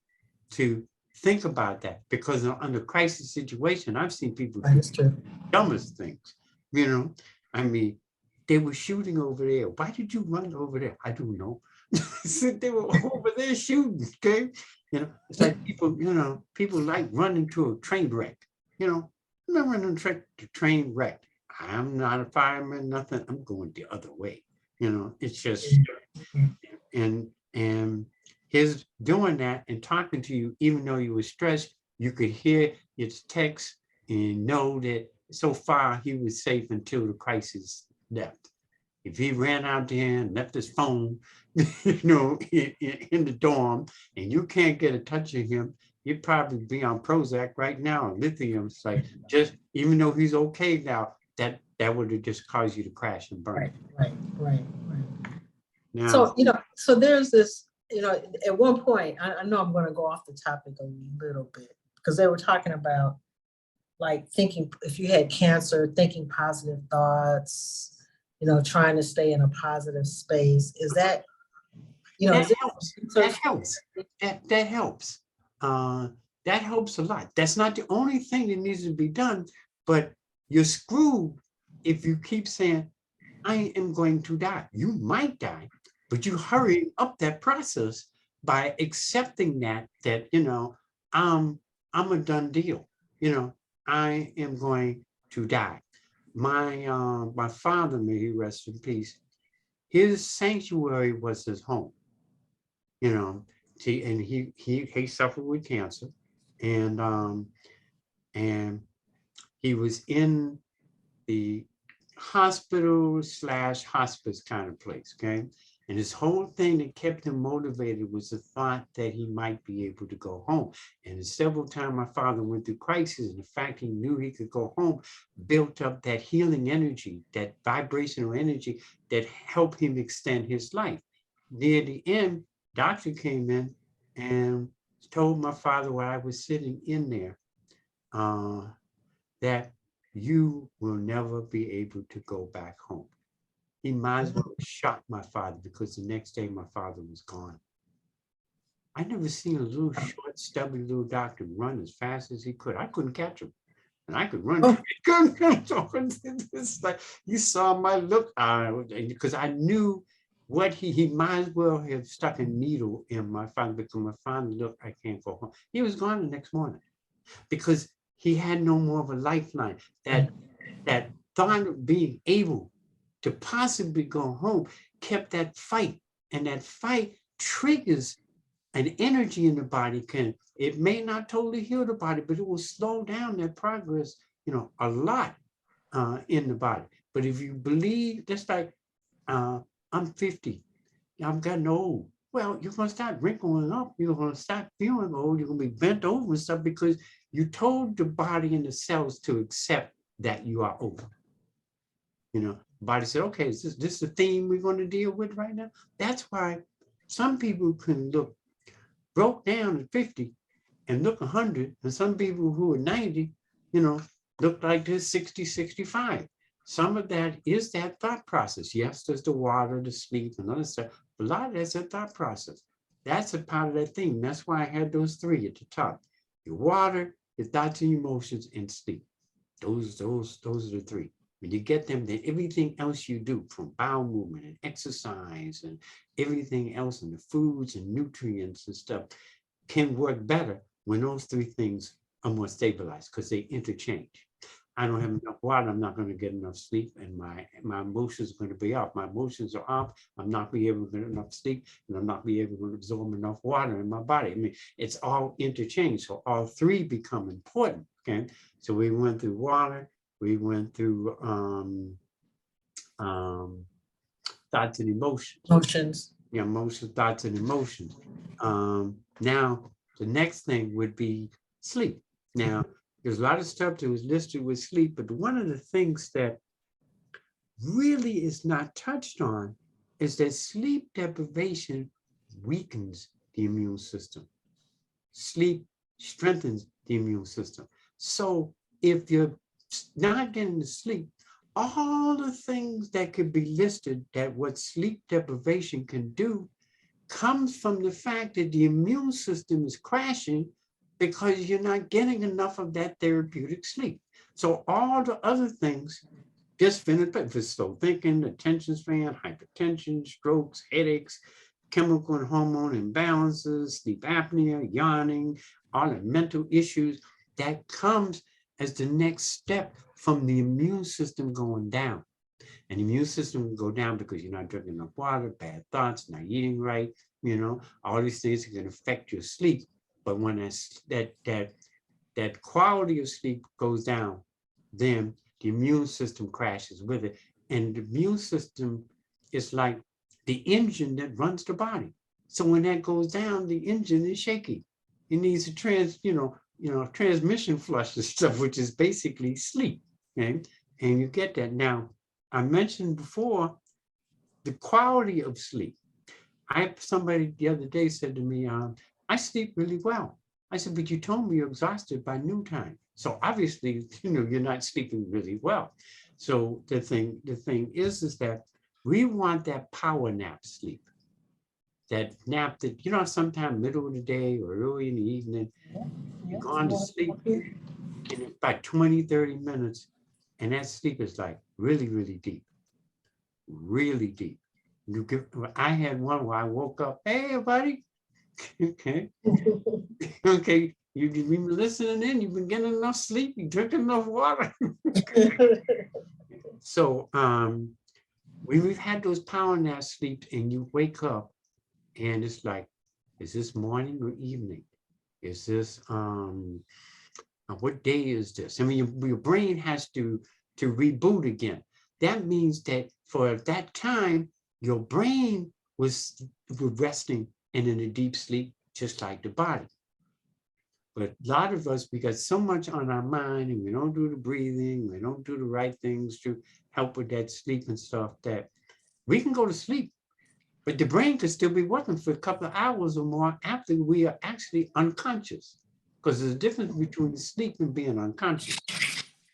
think about that, because under crisis situation, I've seen people That do is true. dumbest things. You know, I mean, they were shooting over there. Why did you run over there? I don't know. So they were over there shooting. Okay, you know, it's like people, you know, people like running to a train wreck. You know, I'm not running to train wreck. I'm not a fireman, nothing. I'm going the other way. You know, it's just and his doing that and talking to you, even though you were stressed, you could hear his text and know that so far he was safe until the crisis left. If he ran out there and left his phone, you know, in the dorm, and you can't get a touch of him, he'd probably be on Prozac right now, lithium. It's like, just even though he's okay now, that would have just caused you to crash and burn. Right. Now, So, you know, so there's this, you know, at one point, I know I'm going to go off the topic a little bit, because they were talking about like thinking, if you had cancer, thinking positive thoughts, you know, trying to stay in a positive space. Is that, you know, that is it helps. That helps. That helps. That helps a lot. That's not the only thing that needs to be done, but you're screwed if you keep saying, I am going to die. You might die, but you hurry up that process by accepting that, you know, I'm a done deal. You know, I am going to die. My father, may he rest in peace, his sanctuary was his home. You know, and he suffered with cancer, and he was in the hospital / hospice kind of place, okay? And his whole thing that kept him motivated was the thought that he might be able to go home. And several times my father went through crisis, and the fact he knew he could go home built up that healing energy, that vibrational energy that helped him extend his life. Near the end, doctor came in and told my father while I was sitting in there, that you will never be able to go back home. He might as well shot my father, because the next day my father was gone. I never seen a little short, stubby little doctor run as fast as he could. I couldn't catch him. And I could run. It's like, you saw my look, because I knew what he might as well have stuck a needle in my father, because my father looked, I can't go home. He was gone the next morning, because he had no more of a lifeline. That thought of being able to possibly go home kept that fight, and that fight triggers an energy in the body. It may not totally heal the body, but it will slow down that progress, you know, a lot in the body. But if you believe, just like I'm 50, I'm getting old. Well, you're gonna start wrinkling up. You're gonna start feeling old. You're gonna be bent over and stuff, because you told the body and the cells to accept that you are old. You know, the body said, okay, is this the theme we're going to deal with right now? That's why some people can look broke down at 50 and look 100, and some people who are 90, you know, look like they're 60, 65. Some of that is that thought process. Yes, there's the water, the sleep, and other stuff. But a lot of that's a thought process. That's a part of that thing. That's why I had those three at the top: your water, your thoughts and emotions, and sleep. Those are the three. When you get them, then everything else you do, from bowel movement and exercise and everything else, and the foods and nutrients and stuff, can work better when those three things are more stabilized, because they interchange. I don't have enough water, I'm not going to get enough sleep, and my emotions are going to be off. My emotions are off, I'm not be able to get enough sleep, and I'm not be able to absorb enough water in my body. I mean, it's all interchanged. So all three become important. Okay. So we went through water, we went through thoughts and emotions. Emotions. Yeah, emotions, thoughts, and emotions. Now, the next thing would be sleep. Now, there's a lot of stuff that was listed with sleep, but one of the things that really is not touched on is that sleep deprivation weakens the immune system. Sleep strengthens the immune system. So if you're not getting to sleep, all the things that could be listed that what sleep deprivation can do comes from the fact that the immune system is crashing because you're not getting enough of that therapeutic sleep. So all the other things just finish, if it's slow thinking, attention span, hypertension, strokes, headaches, chemical and hormone imbalances, sleep apnea, yawning, all the mental issues, that comes as the next step from the immune system going down. And the immune system will go down because you're not drinking enough water, bad thoughts, not eating right, all these things can affect your sleep. But when that quality of sleep goes down, then the immune system crashes with it. And the immune system is like the engine that runs the body. So when that goes down, the engine is shaky. It needs a transmission flush and stuff, which is basically sleep. Okay? And you get that. Now, I mentioned before the quality of sleep. Somebody the other day said to me, I sleep really well. I said, but you told me you're exhausted by noontime. So obviously, you're not sleeping really well. So the thing is that we want that power nap sleep. That nap that, sometime middle of the day or early in the evening, you're going to sleep in about 20, 30 minutes. And that sleep is like really, really deep. Really deep. I had one where I woke up, hey, buddy. Okay. Okay. You've been listening in, you've been getting enough sleep, you drinking enough water. So we've had those power nap sleeps and you wake up and it's like, is this morning or evening? Is this what day is this? I mean, your brain has to reboot again. That means that for that time, your brain was resting and in a deep sleep, just like the body. But a lot of us, we got so much on our mind and we don't do the breathing, we don't do the right things to help with that sleep and stuff, that we can go to sleep, but the brain could still be working for a couple of hours or more after we are actually unconscious. Because there's a difference between sleep and being unconscious.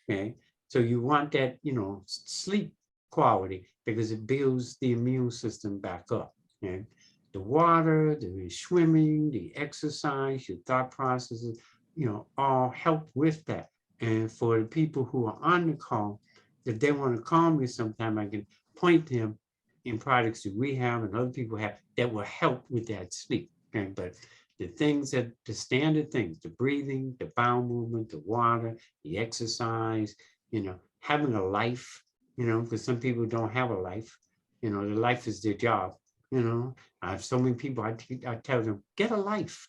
Okay, so you want that, sleep quality because it builds the immune system back up. Okay, the water, the swimming, the exercise, your thought processes, all help with that. And for the people who are on the call, if they want to call me sometime, I can point them in products that we have and other people have that will help with that sleep. Okay, but the things the standard things, the breathing, the bowel movement, the water, the exercise, having a life, because some people don't have a life, the life is their job, I have so many people, I tell them, get a life,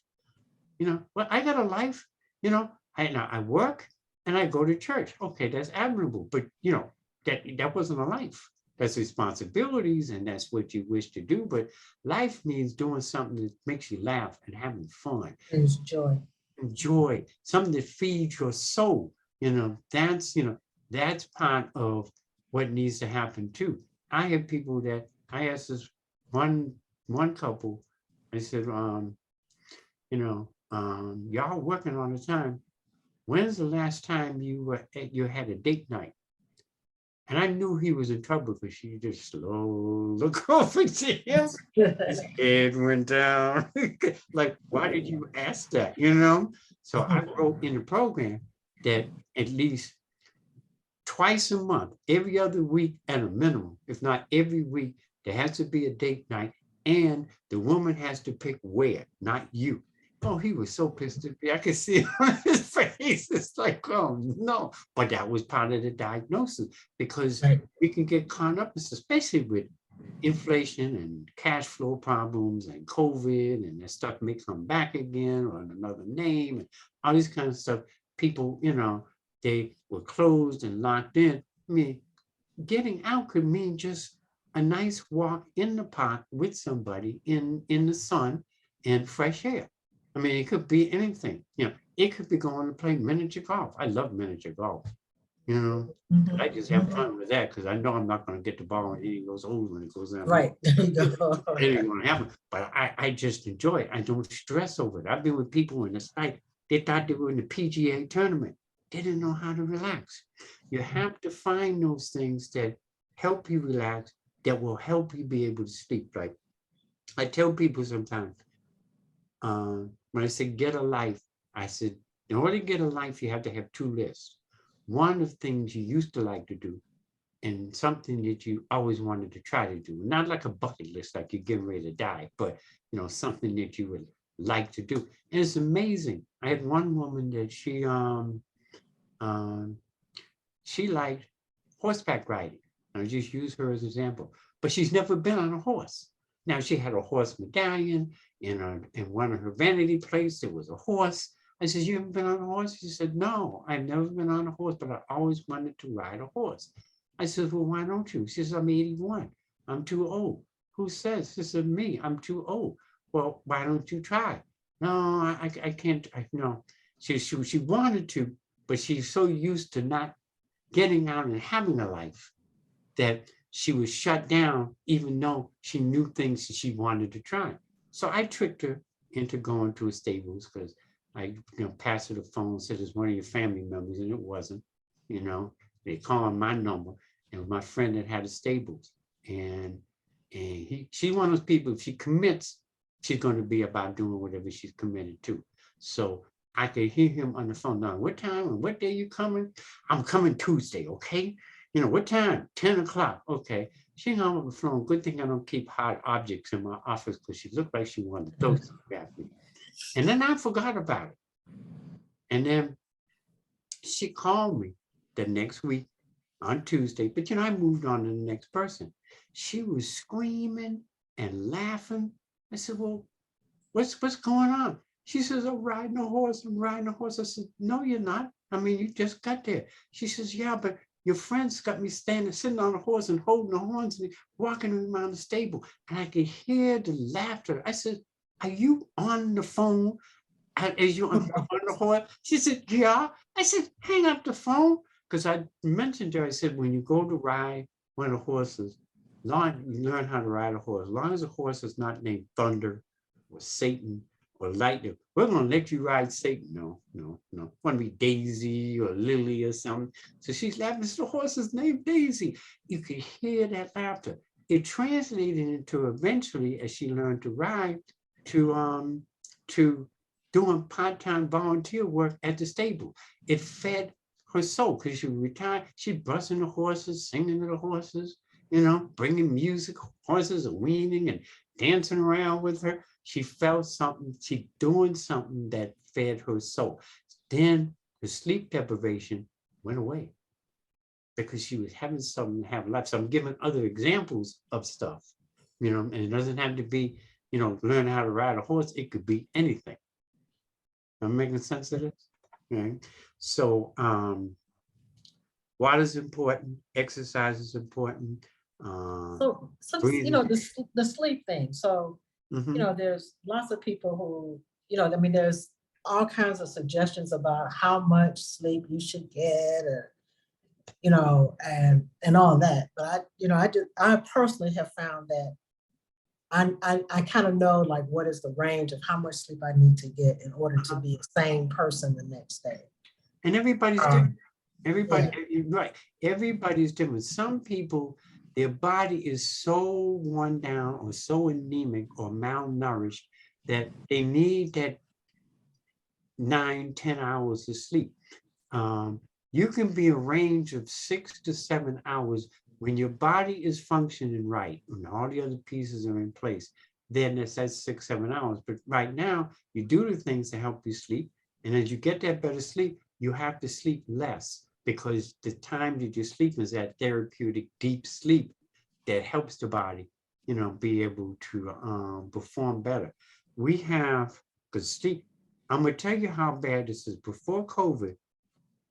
well, I got a life, I work and I go to church. Okay, that's admirable, but that wasn't a life. That's responsibilities and that's what you wish to do. But life means doing something that makes you laugh and having fun. There's joy. Joy, something that feeds your soul. That's part of what needs to happen too. I have people that I asked this one couple, I said, y'all working all the time. When's the last time you had a date night? And I knew he was in trouble because she just slow look over to him. His head went down. Like, why did you ask that? So I wrote in the program that at least twice a month, every other week at a minimum, if not every week, there has to be a date night and the woman has to pick where, not you. Oh, he was so pissed at me. I could see it on his face. It's like, oh no. But that was part of the diagnosis because we can get caught up, especially with inflation and cash flow problems and COVID and that stuff may come back again or in another name and all this kind of stuff. People, they were closed and locked in. I mean, getting out could mean just a nice walk in the park with somebody in the sun and fresh air. I mean, it could be anything, it could be going to play miniature golf. I love miniature golf, I just have fun with that because I know I'm not going to get the ball and hitting those holes when it goes down. Right. There you go. It ain't going to happen, but I just enjoy it. I don't stress over it. I've been with people in the site, they thought they were in the PGA tournament. didn't know how to relax. You have to find those things that help you relax, that will help you be able to sleep. Like I tell people sometimes, when I say get a life, I said, in order to get a life, you have to have two lists. One of things you used to like to do, and something that you always wanted to try to do. Not like a bucket list, like you're getting ready to die, but something that you would like to do. And it's amazing. I had one woman that she liked horseback riding. I'll just use her as an example, but she's never been on a horse. Now she had a horse medallion in one of her vanity plates. There was a horse. I said, "You haven't been on a horse?" She said, "No, I've never been on a horse, but I always wanted to ride a horse." I said, "Well, why don't you?" She says, "I'm 81. I'm too old." "Who says?" She said, "Me. I'm too old." "Well, why don't you try?" "No, I can't." No. She wanted to, but she's so used to not getting out and having a life that she was shut down, even though she knew things that she wanted to try. So I tricked her into going to a stables because I passed her the phone and said it's one of your family members, and it wasn't. They called my number, and it was my friend that had a stables. And she's one of those people, if she commits, she's going to be about doing whatever she's committed to. So I could hear him on the phone. "Now, what time and what day you coming?" "I'm coming Tuesday, okay? What time?" 10 o'clock. "Okay." She hung up the phone. Good thing I don't keep hard objects in my office because she looked like she wanted to throw something at me. And then I forgot about it. And then she called me the next week on Tuesday, but I moved on to the next person. She was screaming and laughing. I said, "Well, what's going on?" She says, "I'm riding a horse. I'm riding a horse." I said, "No, you're not. I mean, you just got there." She says, "Yeah, but your friends got me sitting on a horse and holding the horns and walking around the stable." And I could hear the laughter. I said, "Are you on the phone as you on the horse?" She said, "Yeah." I said, "Hang up the phone." Because I mentioned to her, I said, when you go to ride one of the horses, you learn how to ride a horse. As long as the horse is not named Thunder or Satan or Lightning, we're going to let you ride Satan. No, no, no. Want to be Daisy or Lily or something. So she's laughing. The horse is named Daisy. You could hear that laughter. It translated into eventually, as she learned to ride, to doing part-time volunteer work at the stable. It fed her soul because she retired. She busting the horses, singing to the horses, bringing music. Horses are weaning and dancing around with her. She felt something. She doing something that fed her soul. Then the sleep deprivation went away because she was having something to have life. So I'm giving other examples of stuff, and it doesn't have to be, learn how to ride a horse. It could be anything. Am I making sense of this? Okay. So water is important, exercise is important. So, Breathing. the sleep thing. So, Mhm. there's lots of people who, there's all kinds of suggestions about how much sleep you should get, or, and all that. But I personally have found that I kind of know like what is the range of how much sleep I need to get in order to be a sane person the next day. And everybody's different. Yeah. Right. Everybody's different. Some people, their body is so worn down or so anemic or malnourished that they need that 9, 10 hours of sleep. You can be a range of 6 to 7 hours when your body is functioning right and all the other pieces are in place. Then it's at 6, 7 hours. But right now, you do the things to help you sleep. And as you get that better sleep, you have to sleep less because the time that you sleep is that therapeutic deep sleep that helps the body, be able to perform better. We have, because sleep, I'm going to tell you how bad this is. Before COVID,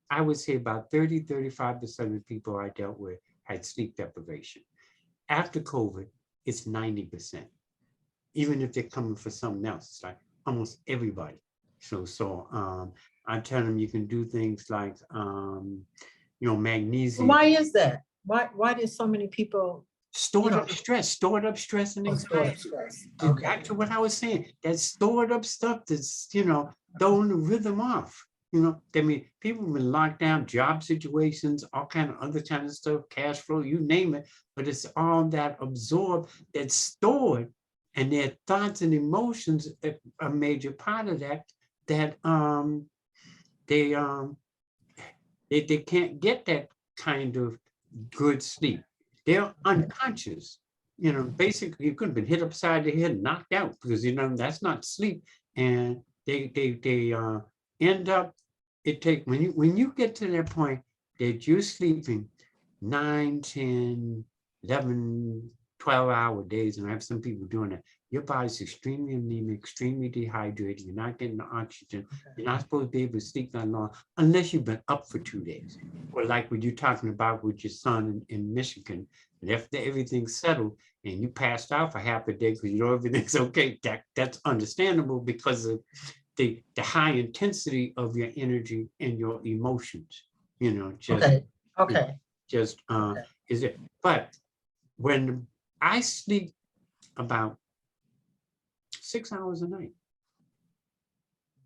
I would say about 35% of the people I dealt with had sleep deprivation. After COVID, it's 90%. Even if they're coming for something else, it's like almost everybody. So I tell them you can do things like, magnesium. Why is that? Why did so many people Stored up stress and anxiety. Okay. Back to what I was saying, that stored up stuff that's, throwing the rhythm off. You know, I mean, people have been locked down, job situations, all kind of other kind of stuff, cash flow, you name it, but it's all that absorbed, that's stored, and their thoughts and emotions are a major part of that, that they they can't get that kind of good sleep. They're unconscious. You know, basically, you could have been hit upside the head, knocked out, because you know that's not sleep. And they end up. It take when you get to that point that you're sleeping 9, 10, 11, 12-hour days, and I have some people doing that. Your body's extremely anemic, extremely dehydrated. You're not getting the oxygen. You're not supposed to be able to sleep that long unless you've been up for 2 days. Or like what you're talking about with your son in Michigan, and after everything's settled and you passed out for half a day because you know everything's okay, that's understandable because of the high intensity of your energy and your emotions. You know, just Okay. just Okay. is it. But when I sleep about 6 hours a night,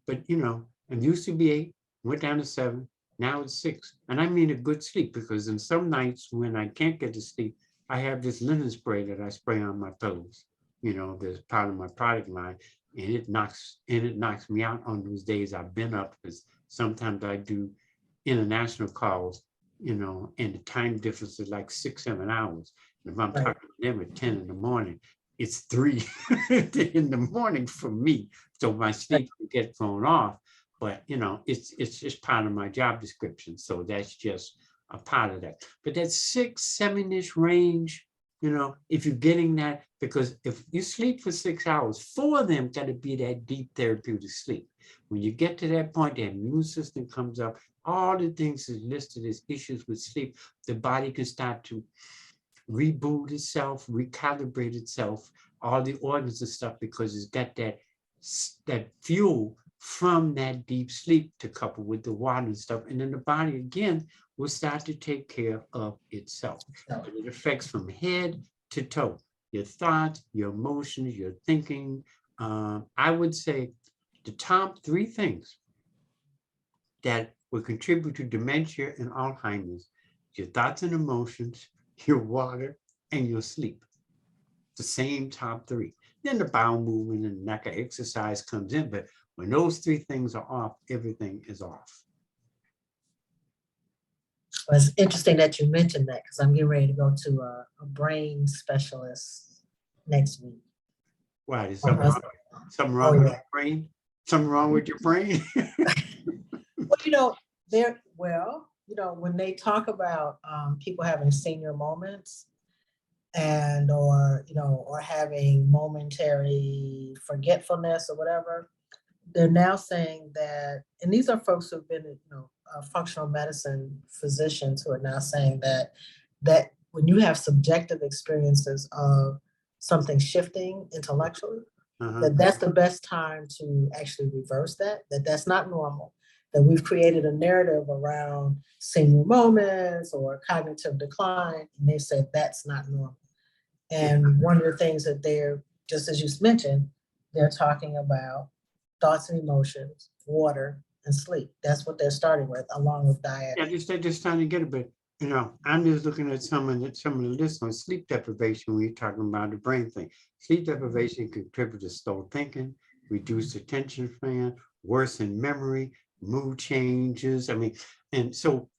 but you know, it used to be 8, went down to 7, now it's 6. And I mean a good sleep, because in some nights when I can't get to sleep, I have this linen spray that I spray on my pillows. You know, there's part of my product line, and it knocks me out on those days I've been up, because sometimes I do international calls, you know, and the time difference is like 6, 7 hours. And if I'm Right. talking to them at 10 in the morning, it's 3 in the morning for me. So my sleep can get thrown off, but you know, it's just part of my job description. So that's just a part of that. But that 6, 7-ish range, you know, if you're getting that, because if you sleep for 6 hours, 4 of them got to be that deep therapeutic sleep. When you get to that point, the immune system comes up, all the things is listed as issues with sleep, the body can start to reboot itself, recalibrate itself, all the organs and stuff, because it's got that fuel from that deep sleep to couple with the water and stuff. And then the body again will start to take care of itself. And it affects from head to toe, your thoughts, your emotions, your thinking. I would say the top 3 things that will contribute to dementia and Alzheimer's: your thoughts and emotions, your water, and your sleep. The same top 3. Then the bowel movement and lack of exercise comes in, but when those 3 things are off, everything is off. Well, it's interesting that you mentioned that, because I'm getting ready to go to a brain specialist next week. Why? Is Oh, something wrong with yeah. your brain? Something wrong with your brain? Well, when they talk about people having senior moments or having momentary forgetfulness or whatever, they're now saying that, and these are folks who've been, functional medicine physicians who are now saying that when you have subjective experiences of something shifting intellectually, that's the best time to actually reverse that's not normal, that we've created a narrative around senior moments or cognitive decline, and they said that's not normal. And one of the things that they're, just as you mentioned, they're talking about thoughts and emotions, water, and sleep. That's what they're starting with, along with diet. Yeah, they're just trying to get a bit. You know, I'm just looking at some of the lists on sleep deprivation when you're talking about the brain thing. Sleep deprivation contributes to slow thinking, reduce attention span, worsen memory, mood changes. I mean, and so,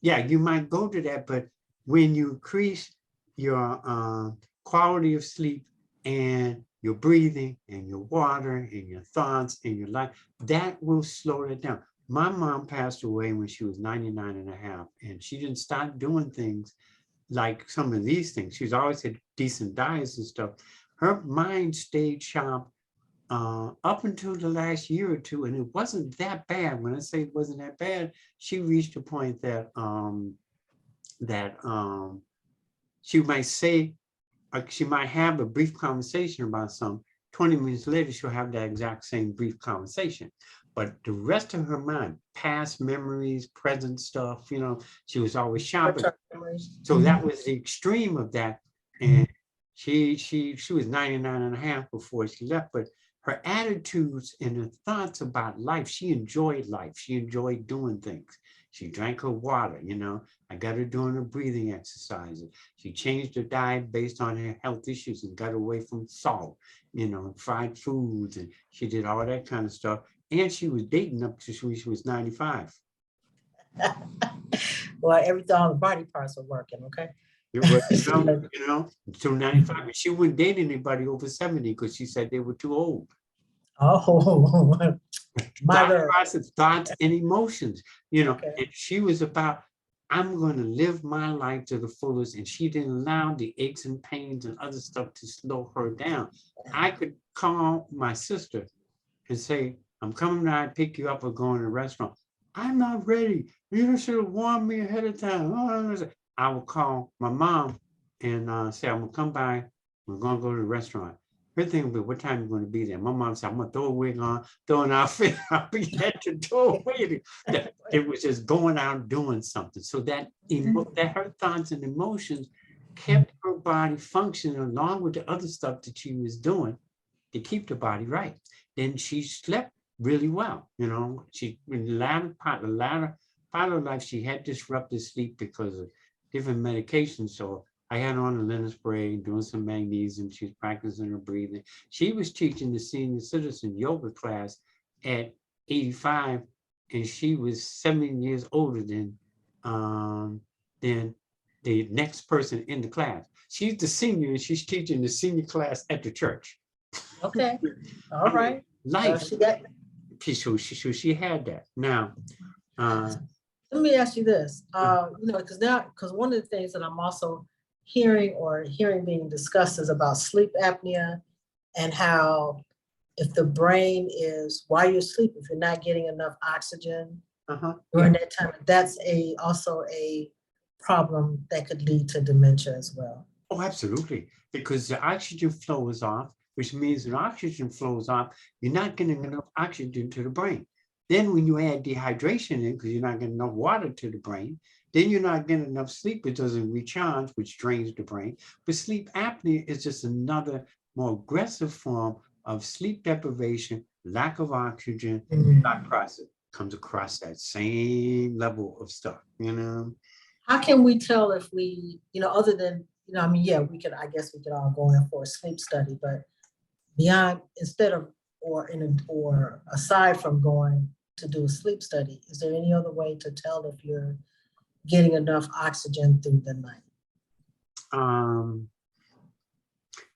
yeah, you might go to that, but when you increase your quality of sleep and your breathing and your water and your thoughts and your life, that will slow it down. My mom passed away when she was 99 and a half, and she didn't start doing things like some of these things. She's always had decent diets and stuff. Her mind stayed sharp up until the last year or 2, and it wasn't that bad. When I say it wasn't that bad, she reached a point that she might say, she might have a brief conversation about something. 20 minutes later, she'll have that exact same brief conversation. But the rest of her mind, past memories, present stuff, she was always sharp. So that was the extreme of that. And she was 99 and a half before she left, but her attitudes and her thoughts about life, she enjoyed life. She enjoyed doing things. She drank her water, you know. I got her doing her breathing exercises. She changed her diet based on her health issues and got away from salt, you know, fried foods, and she did all that kind of stuff. And she was dating up to she was 95. Well, everything, all the body parts are working, okay? It was, you know, until 95. But she wouldn't date anybody over 70 because she said they were too old. Oh, my girl. Thoughts and emotions, you know, Okay. and she was about, I'm going to live my life to the fullest. And she didn't allow the aches and pains and other stuff to slow her down. I could call my sister and say, I'm coming down to pick you up or going to a restaurant. I'm not ready. You should have warned me ahead of time. I will call my mom and say, I'm going to come by. We're going to go to the restaurant. Her thing will be, what time are you going to be there? My mom said, I'm going to throw a wig on, throw an outfit. I'll be at the doorway. It was just going out doing something. So that her thoughts and emotions kept her body functioning along with the other stuff that she was doing to keep the body right. Then she slept really well. You know, she in the latter part of life, she had disrupted sleep because of different medications. So I had her on the linen spray, doing some magnesium. She was practicing her breathing. She was teaching the senior citizen yoga class at 85, and she was 7 years older than the next person in the class. She's the senior, and she's teaching the senior class at the church. Okay, all right. Life. She got, So she had that. Now, let me ask you this, you know, because one of the things that I'm also hearing being discussed is about sleep apnea and how if the brain is, while you're asleep, if you're not getting enough oxygen during that time, that's also a problem that could lead to dementia as well. Oh, absolutely. Because the oxygen flow is off, which means when oxygen flows off, you're not getting enough oxygen to the brain. Then when you add dehydration in, because you're not getting enough water to the brain, then you're not getting enough sleep. It doesn't recharge, which drains the brain. But sleep apnea is just another more aggressive form of sleep deprivation, lack of oxygen, not process. Comes across that same level of stuff, you know? How can we tell if we, you know, other than, you know, I mean, yeah, I guess we could all go in for a sleep study, but beyond, or aside from going to do a sleep study, is there any other way to tell if you're getting enough oxygen through the night?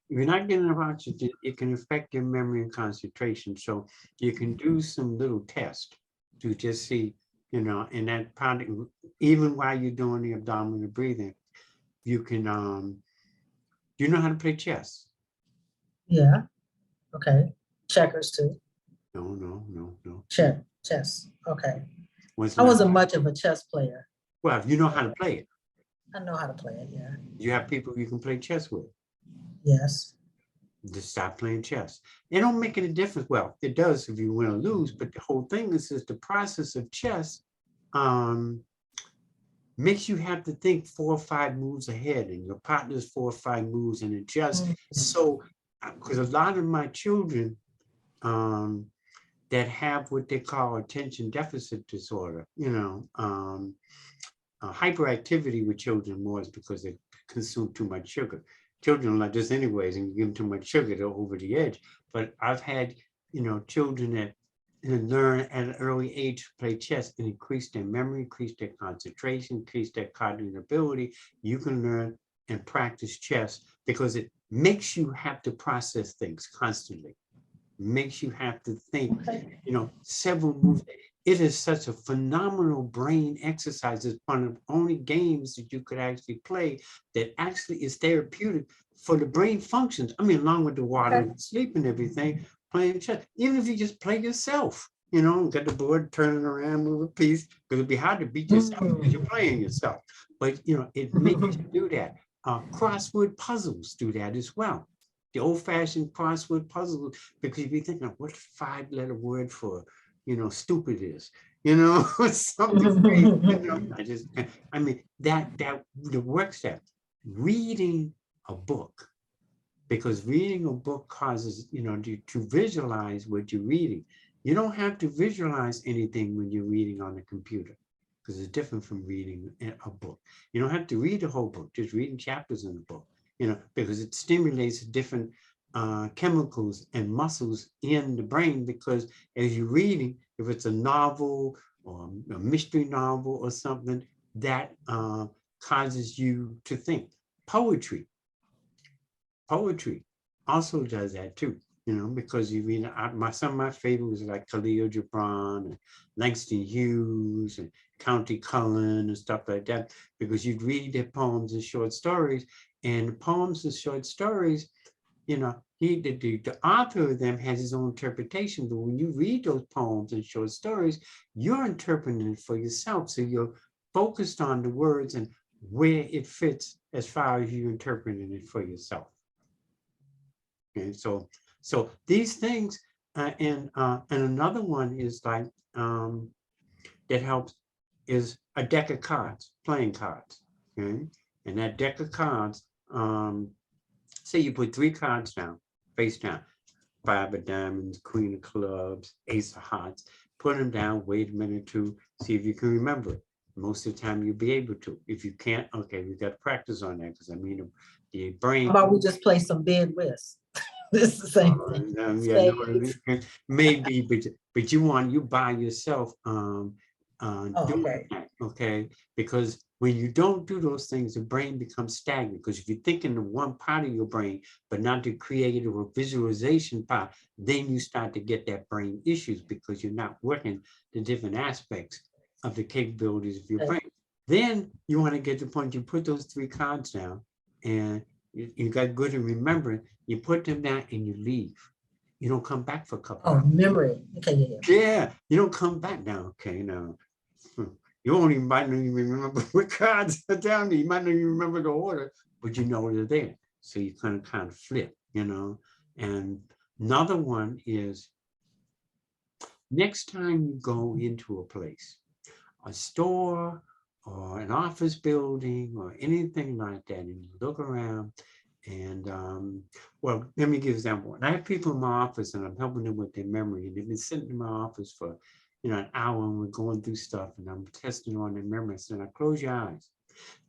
If you're not getting enough oxygen, it can affect your memory and concentration. So you can do some little tests to just see, you know, and that probably, even while you're doing the abdominal breathing, you can, you know how to play chess? Yeah, okay. Checkers too. No. Chess, okay. What's I not- wasn't much of a chess player. Well, you know how to play it. I know how to play it, yeah. You have people you can play chess with. Yes. Just stop playing chess. It don't make any difference. Well, it does if you win or lose, but the whole thing is the process of chess makes you have to think 4 or 5 moves ahead, and your partner's 4 or 5 moves, and adjust. So, because a lot of my children that have what they call attention deficit disorder, you know, hyperactivity with children more is because they consume too much sugar. Children are like this anyways, and you give them too much sugar, they're over the edge. But I've had, you know, children that learn at an early age to play chess and increase their memory, increase their concentration, increase their cognitive ability. You can learn and practice chess because it makes you have to process things constantly. Makes you have to think, you know, several moves. It is such a phenomenal brain exercise. It's one of the only games that you could actually play that actually is therapeutic for the brain functions. I mean, along with the water and sleep and everything, playing chess, even if you just play yourself, you know, get the board, turn it around, move a piece, because it'd be hard to beat yourself because you're playing yourself. But, you know, it makes you do that. Crossword puzzles do that as well. The old-fashioned crossword puzzle, because you'd be thinking, what 5-letter word for, you know, stupid is, you know, something crazy, you know, I mean, that the work step, reading a book because reading a book causes, to visualize what you're reading. You don't have to visualize anything when you're reading on a computer, because it's different from reading a book. You don't have to read the whole book, just reading chapters in the book, because it stimulates different chemicals and muscles in the brain, because as you're reading, if it's a novel or a mystery novel or something, that causes you to think. Poetry also does that too, because you read, some of my favorites like Khalil Gibran and Langston Hughes and County Cullen and stuff like that, because you'd read their poems and short stories, and poems and short stories, the author of them has his own interpretation, but when you read those poems and short stories, you're interpreting it for yourself. So you're focused on the words and where it fits as far as you interpreting it for yourself. Okay, so these things, and another one is like that helps is a deck of cards, playing cards. Okay, and that deck of cards, say you put 3 cards down, face down, 5 of diamonds, queen of clubs, ace of hearts. Put them down, wait a minute or two, see if you can remember it. Most of the time you'll be able to. If you can't, okay, we got to practice on that, because the brain. How about we just play some bid whist? This is the same thing. Yeah, no, maybe, but you by yourself doing okay. that, okay? Because when you don't do those things, the brain becomes stagnant. Because if you're thinking of one part of your brain, but not the creative or visualization part, then you start to get that brain issues, because you're not working the different aspects of the capabilities of your brain. Then you want to get to the point you put those 3 cards down, and you got good at remembering. You put them down and you leave. You don't come back for a couple hours. Memory. Okay, yeah. You don't come back now. Okay, now you might not even remember what cards are down there. You might not even remember the order, but you know they're there. So you kind of flip, And another one is next time you go into a place, a store or an office building or anything like that, and you look around. And well, let me give an example. I have people in my office and I'm helping them with their memory, and they've been sitting in my office for an hour, and we're going through stuff and I'm testing on their memory. I said, now close your eyes.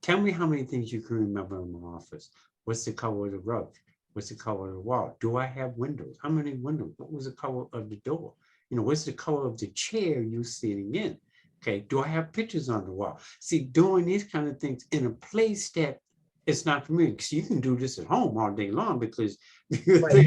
Tell me how many things you can remember in my office. What's the color of the rug? What's the color of the wall? Do I have windows? How many windows? What was the color of the door? What's the color of the chair you're sitting in? Okay, do I have pictures on the wall? See, doing these kind of things in a place that it's not for me. So you can do this at home all day long, because Right.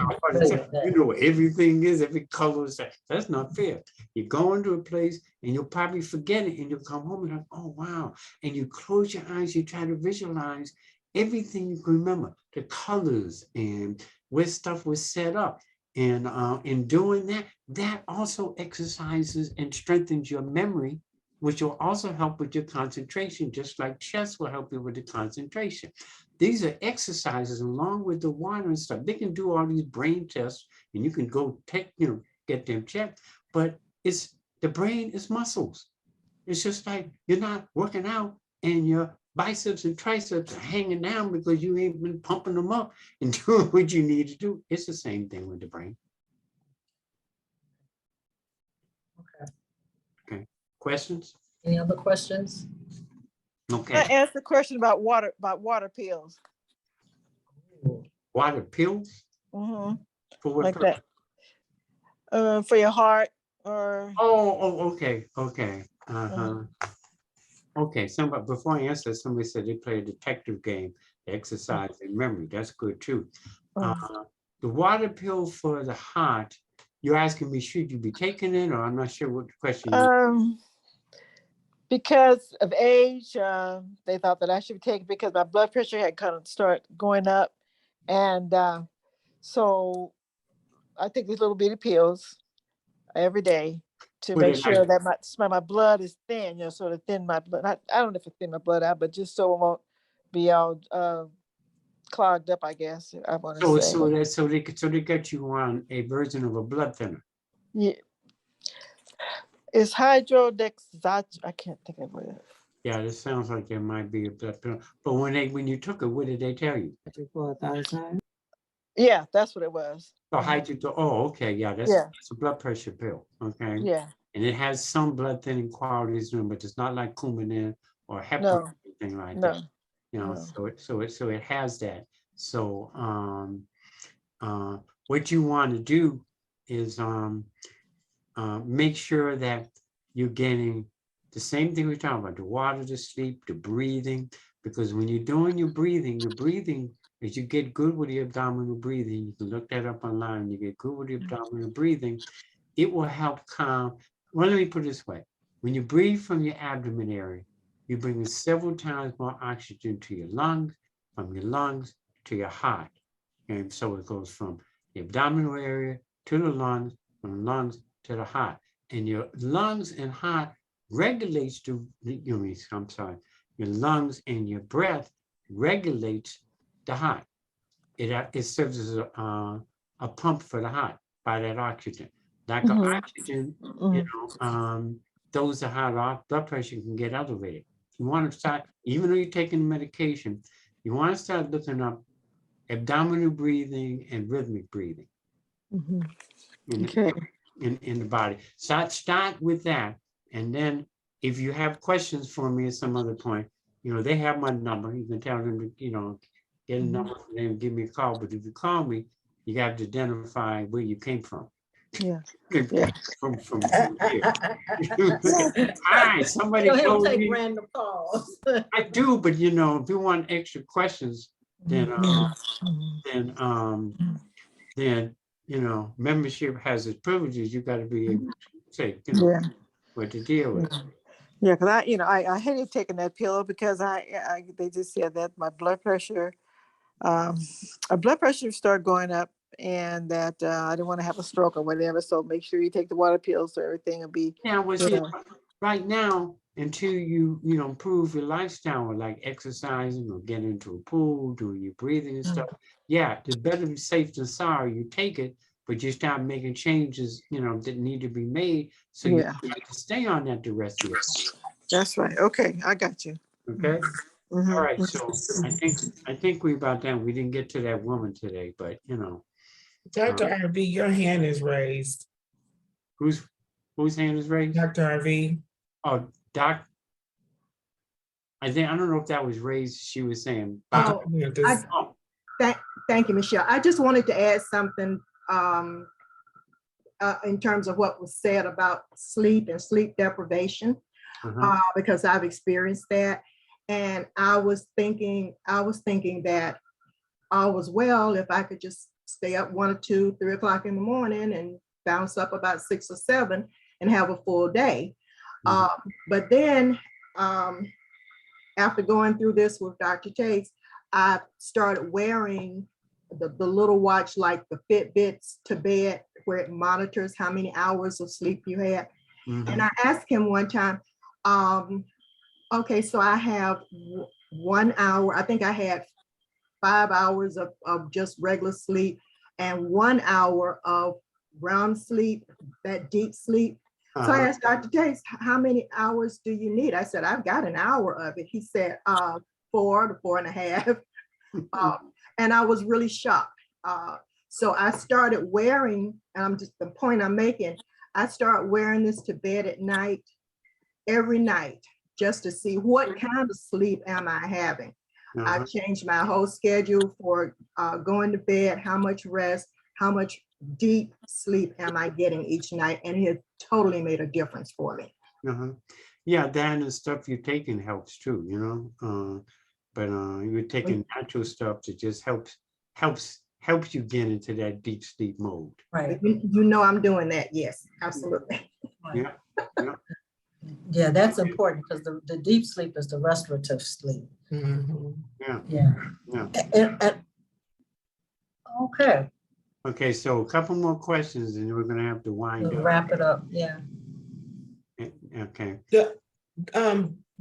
Everything is, every color is that. That's not fair. You go into a place and you'll probably forget it, and you'll come home and like, oh wow. And you close your eyes, you try to visualize everything you can remember, the colors and where stuff was set up. And in doing that, that also exercises and strengthens your memory, which will also help with your concentration, just like chess will help you with the concentration. These are exercises along with the water and stuff. They can do all these brain tests, and you can go get them checked, but the brain is muscles. It's just like you're not working out and your biceps and triceps are hanging down because you ain't been pumping them up and doing what you need to do. It's the same thing with the brain. Okay. Questions? Any other questions? Okay. I asked a question about water pills. Water pills? Mm-hmm. For what like purpose? That. For your heart or. Okay. Uh-huh. Okay, before I answer, somebody said they play a detective game, exercise and memory. That's good too. The water pill for the heart, you're asking me, should you be taking it, or I'm not sure what the question is. Because of age, they thought that I should be taking, because my blood pressure had kind of started going up. And so I take these little bitty pills every day to make sure that my blood is thin, sort of thin my blood. I don't know if it thin my blood out, but just so it won't be all clogged up, I guess I want to say. So they got you on a version of a blood thinner. Yeah. It's hydrodex. I can't think of it. Yeah, this sounds like there might be a blood thinner. But when you took it, what did they tell you? Yeah, that's what it was. So hydrogen, oh, okay, yeah, Yeah. that's a blood pressure pill, okay? Yeah. And it has some blood thinning qualities to it, but it's not like Coumadin or heparin No. or anything like No. that. You know, No. so it has that. So what you want to do is make sure that you're getting the same thing we're talking about, the water, the sleep, the breathing, because when you're doing your breathing, as you get good with the abdominal breathing, you can look that up online, you get good with the abdominal breathing, it will help calm. Well, let me put it this way. When you breathe from your abdomen area, you bring several times more oxygen to your lungs, from your lungs to your heart. And so it goes from the abdominal area to the lungs, from the lungs to the heart. And your lungs and heart regulates your lungs and your breath regulates the heart. It serves as a pump for the heart by that oxygen. Like oxygen, those that have blood pressure can get elevated. You want to start, even though you're taking medication, you want to start looking up abdominal breathing and rhythmic breathing in the body. Start with that. And then if you have questions for me at some other point, they have my number. You can tell them to, get a number from them, give me a call. But if you call me, you have to identify where you came from. Yeah. From here. Hi, somebody You don't told take me. random calls. I do, but if you want extra questions, then membership has its privileges. You got to be able to say, what to deal with. Yeah, because I hated taking that pill because they just said that my blood pressure started going up, and that I didn't want to have a stroke or whatever. So make sure you take the water pills so everything will be. Now, right now, until you improve your lifestyle, like exercising or getting into a pool, doing your breathing and stuff. Yeah, it's better to be safe than sorry. You take it, but you start making changes, that need to be made. So you have to stay on that the rest of your life. That's right. Okay, I got you. Okay. All right. So I think we're about done. We didn't get to that woman today, but Dr. RV, your hand is raised. Whose hand is raised? Dr. RV. Oh, Doc. I don't know if that was raised. She was saying. Thank you, Michelle. I just wanted to add something in terms of what was said about sleep and sleep deprivation, because I've experienced that. And I was thinking that all was well if I could just stay up 1 or 2, 3 o'clock in the morning and bounce up about 6 or 7 and have a full day. But then after going through this with Dr. Tates, I started wearing the little watch like the Fitbits to bed, where it monitors how many hours of sleep you had. And I asked him one time, okay, so I have 1 hour, I think I had 5 hours of just regular sleep and 1 hour of REM sleep, that deep sleep. So I asked Dr. Tates, how many hours do you need? I said, I've got an hour of it. He said, 4 to 4.5. And I was really shocked. So I started wearing, and the point I'm making, I started wearing this to bed at night, every night, just to see what kind of sleep am I having. I changed my whole schedule for going to bed, how much rest, how much deep sleep am I getting each night, and it has totally made a difference for me. Yeah, that and the stuff you're taking helps too, but you're taking natural stuff that just helps you get into that deep sleep mode. Right. I'm doing that. Yes, absolutely. Yeah. Yeah, that's important because the deep sleep is the restorative sleep. Yeah. Okay. Okay, so a couple more questions and we're gonna have to wind up. Wrap it up. Yeah. Okay.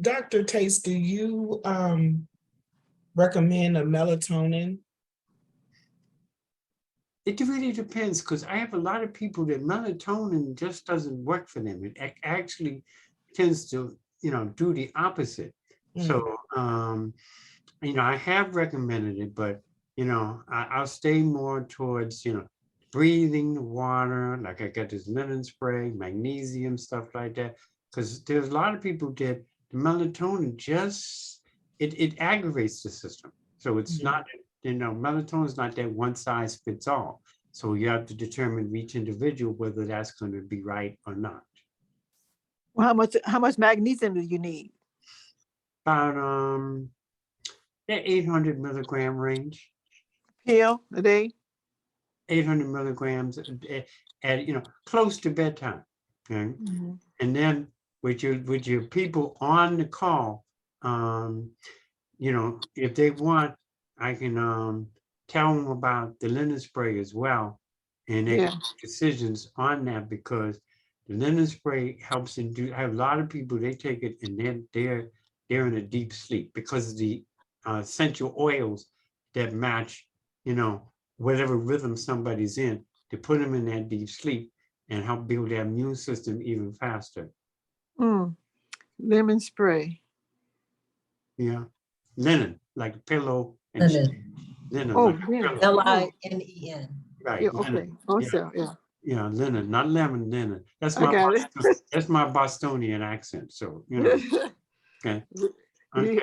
Dr. Tates, do you recommend a melatonin? It really depends, because I have a lot of people that melatonin just doesn't work for them. It actually tends to, do the opposite. So, I have recommended it, but you know, I'll stay more towards, you know, breathing the water, like I got this linen spray, magnesium, stuff like that. Because there's a lot of people that the melatonin just, it aggravates the system. So it's not, you know, melatonin is not that one size fits all. So you have to determine each individual whether that's going to be right or not. Well, how much magnesium do you need? About the 800 milligram range. Pill a day? 800 milligrams at, you know, close to bedtime. Okay. Mhm. And then with your people on the call, you know, if they want, I can tell them about the linen spray as well, and they Yeah. can make decisions on that, because the linen spray helps in I have a lot of people, they take it and then they're in a deep sleep because of the essential oils that match, you know, whatever rhythm somebody's in, to put them in that deep sleep and help build their immune system even faster. Mm. Lemon spray. Yeah. Linen, like a pillow and Linen. linen, Oh, like a yeah. pillow. L-I-N-E-N. Right. Yeah, Linen. okay. Also, yeah. Yeah, linen, not lemon, linen. That's I my got it. that's my Bostonian accent. So, you know, okay. Okay.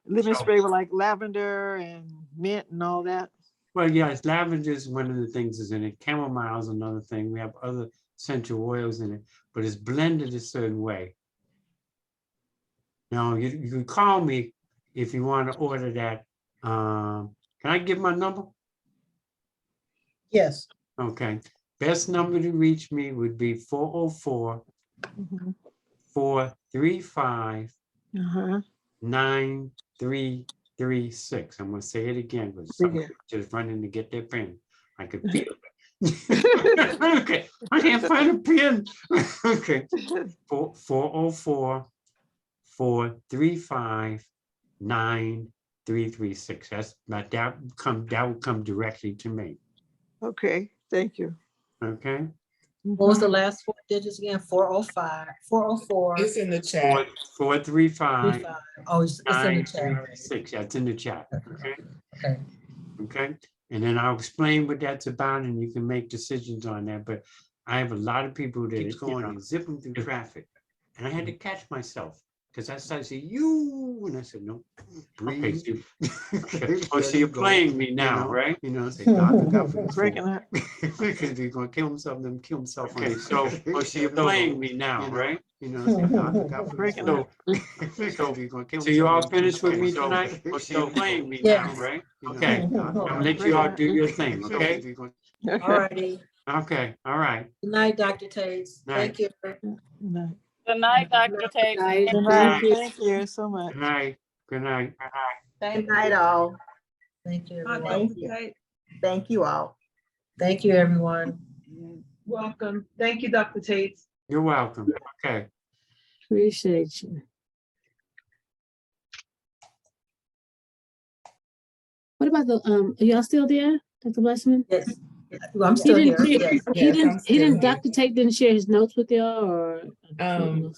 Lemon So, spray with like lavender and mint and all that. well, yeah, it's lavender is one of the things is in it. Chamomile is another thing. We have other essential oils in it, but it's blended a certain way. Now, you can call me if you want to order that. Can I give my number? Yes. Okay. Best number to reach me would be 404 Mhm. 435 Uh-huh. 9336. I'm going to say it again because Yeah. somebody just running to get their pen. I could feel it. Okay. I can't find a pen. Okay. 404 435 9336. That's not that will come directly to me. Okay, thank you. Okay. What was the last four digits again? 405, 404, It's in the chat. 435 35. Oh, it's in the chat. 9336. That's in the chat. Okay. Okay. Okay. And then I'll explain what that's about and you can make decisions on that. But I have a lot of people that keep going and zipping through traffic. And I had to catch myself because I started saying, you, and I said, no, breathe. Okay. Oh, so you're playing me now, right? You know, say, Dr. Guffey's Breaking up. because he's going to kill himself, then kill himself. Okay. So, oh, so you're playing me now, right? You know, say, Dr. Guffey's Breaking so, up. so you all finished with me tonight? Oh, so you're playing me now, Yes. right? Okay. I'm gonna let you Breaking all up. do your thing, okay? All Okay. righty. Okay, all right. Good night, Dr. Tates. Thank you. Good night. Good night, Dr. Tate. Good Good night. night. Thank you so much. Good night. Good night. Good night, all. Thank you, everyone. Thank you. Thank you all. Thank you, everyone. Welcome. Thank you, Dr. Tates. You're welcome. Okay. Appreciate you. What about the, are y'all still there, Dr. Blessman? Yes. Well, I'm still here. Yes, He yes. didn't, still here. Dr. Tate didn't share his notes with y'all or? Well,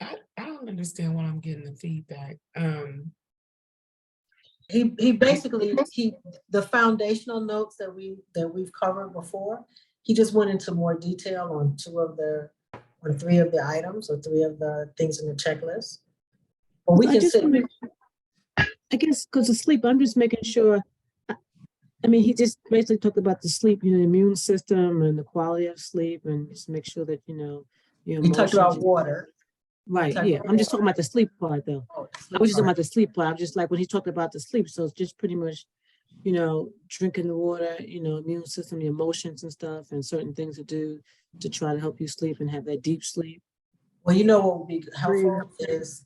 I don't understand why I'm getting the feedback. He basically, the foundational notes that we've covered before, he just went into more detail on three of the items or three of the things in the checklist. But we can sit. I guess because of sleep, I'm just making sure. I mean, he just basically talked about the sleep, the immune system and the quality of sleep, and just make sure that, your We talked about emotions- water. Right, talked yeah. about I'm just talking water. about the sleep part though. Oh, I was just talking about the sleep part. I'm just like when he talked about the sleep. So it's just pretty much, drinking the water, immune system, your emotions and stuff, and certain things to do to try to help you sleep and have that deep sleep. Well, what would be helpful is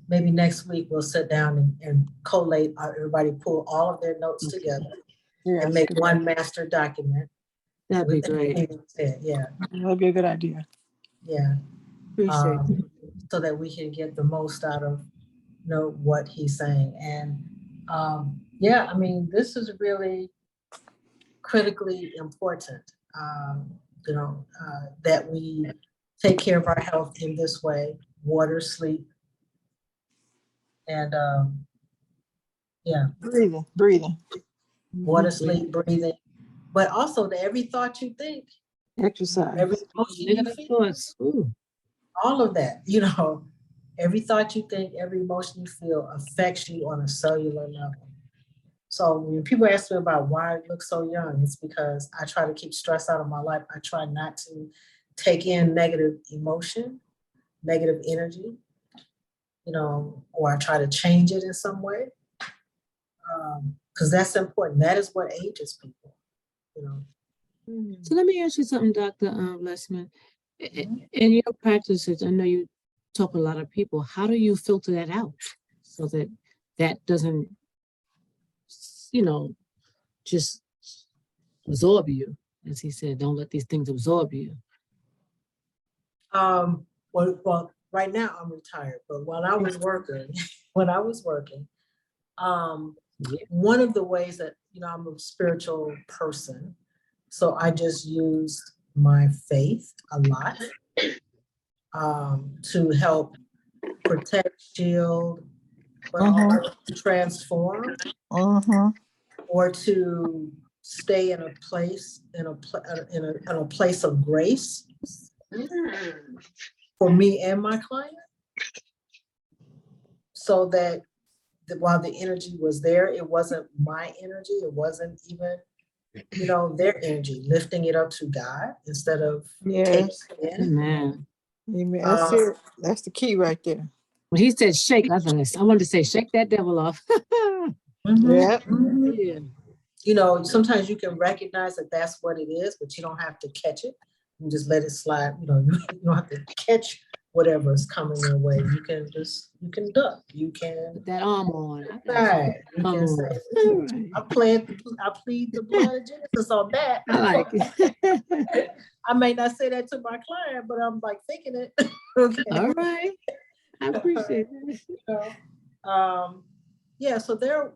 maybe next week we'll sit down and collate, everybody pull all of their notes together Yeah, and make one master document. That'd be with great. everything said. Yeah, that'd be a good idea. yeah. Appreciate it. So that we can get the most out of what he's saying. And yeah, I mean, this is really critically important, that we take care of our health in this way: water, sleep, and Yeah, Breathing. water, Mhm. sleep, breathing, but also the every thought you think, Exercise. every emotion you Negative feel, thoughts. Ooh. all of that, every thought you think, every emotion you feel affects you on a cellular level. So when people ask me about why I look so young, it's because I try to keep stress out of my life. I try not to take in negative emotion, negative energy, or I try to change it in some way. Because that's important. That is what ages people, you know. So let me ask you something, Dr. Lessman. Mhm. In your practices, I know you talk to a lot of people. How do you filter that out so that that doesn't, you know, just absorb you? As he said, don't let these things absorb you. Well, right now I'm retired, but when I was working, when I was working, Yeah. one of the ways that, I'm a spiritual person, so I just used my faith a lot to help protect, shield, but Mhm. also to transform Mhm. or to stay in a place, in a place of grace for me and my client, so that while the energy was there, it wasn't my energy, it wasn't even, their energy, lifting it up to God instead of taking Yes. it in. Amen. Amen. That's Um, it. That's the key right there. When he said shake, I wanted to say shake that devil off. mhm, Yeah. mhm. Yeah. Sometimes you can recognize that that's what it is, but you don't have to catch it. You just let it slide. You don't have to catch whatever is coming your way. You can duck. You can Put that arm on. I got you. hide. You Come can say, on. All listen, right. I plead the blood of Jesus on that. I like it. I may not say that to my client, but I'm like thinking it. Okay. All right. I appreciate it. You yeah, so there,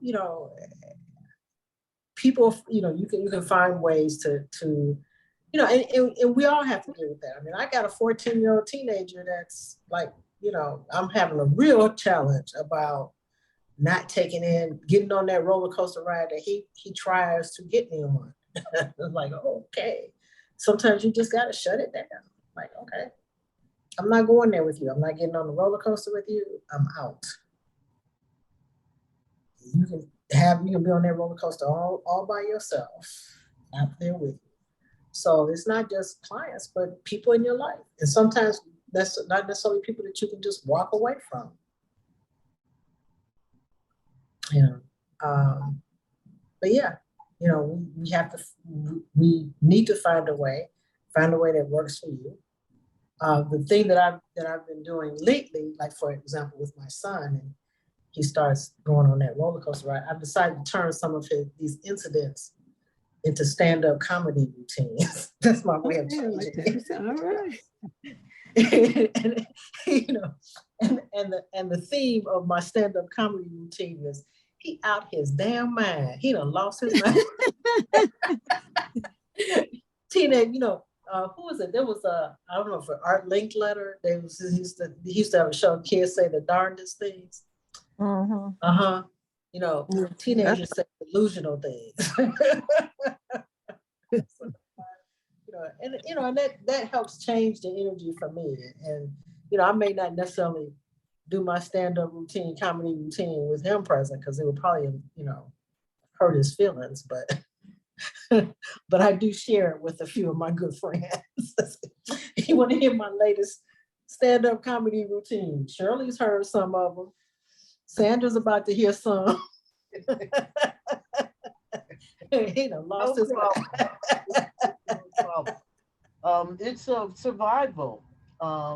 people, you can find ways to and we all have to deal with that. I mean, I got a 14-year-old teenager that's like, I'm having a real challenge about not getting on that roller coaster ride that he tries to get me on. It's like, okay. Sometimes you just gotta shut it down. Like, okay, I'm not going there with you. I'm not getting on the roller coaster with you. I'm out. You can be on that roller coaster all by yourself, out there with you. So it's not just clients, but people in your life. And sometimes that's not necessarily people that you can just walk away from. You know. But yeah, we have to, we need to find a way that works for you. The thing that I've been doing lately, like for example, with my son, and he starts going on that roller coaster ride, I've decided to turn some of these incidents into stand-up comedy routines. That's my way of Yeah, I like changing that. You said, all right. it. And, the theme of my stand-up comedy routine is he out his damn mind. He done lost his mind. Teenage, who was it? There was I don't know, for Art Linkletter. He used to have a show, kids say the darndest things. Mhm. Uh-huh. Teenagers say delusional things. And that helps change the energy for me. And I may not necessarily do my stand-up routine, comedy routine with him present, because it would probably, hurt his feelings, but but I do share it with a few of my good friends. You want to hear my latest stand-up comedy routine? Shirley's heard some of them. Sandra's about to hear some. He done lost his mind. No problem. It's a survival.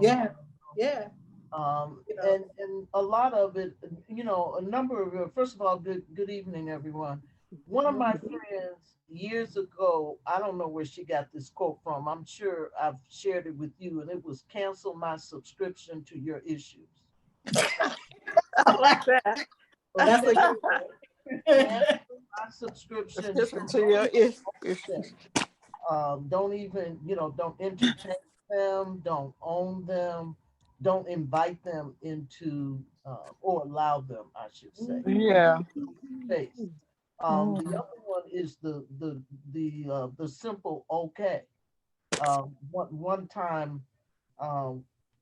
Yeah, yeah. And a lot of it, a number of, first of all, good evening, everyone. One of my friends years ago, I don't know where she got this quote from. I'm sure I've shared it with you, and it was cancel my subscription to your issues. I like that. Well, that's a good one. Cancel my subscription Listen to your issues. don't even, don't entertain them, don't own them. don't invite them into, or allow them, I should say. Yeah. Space. Mm. The other one is the simple okay. One time,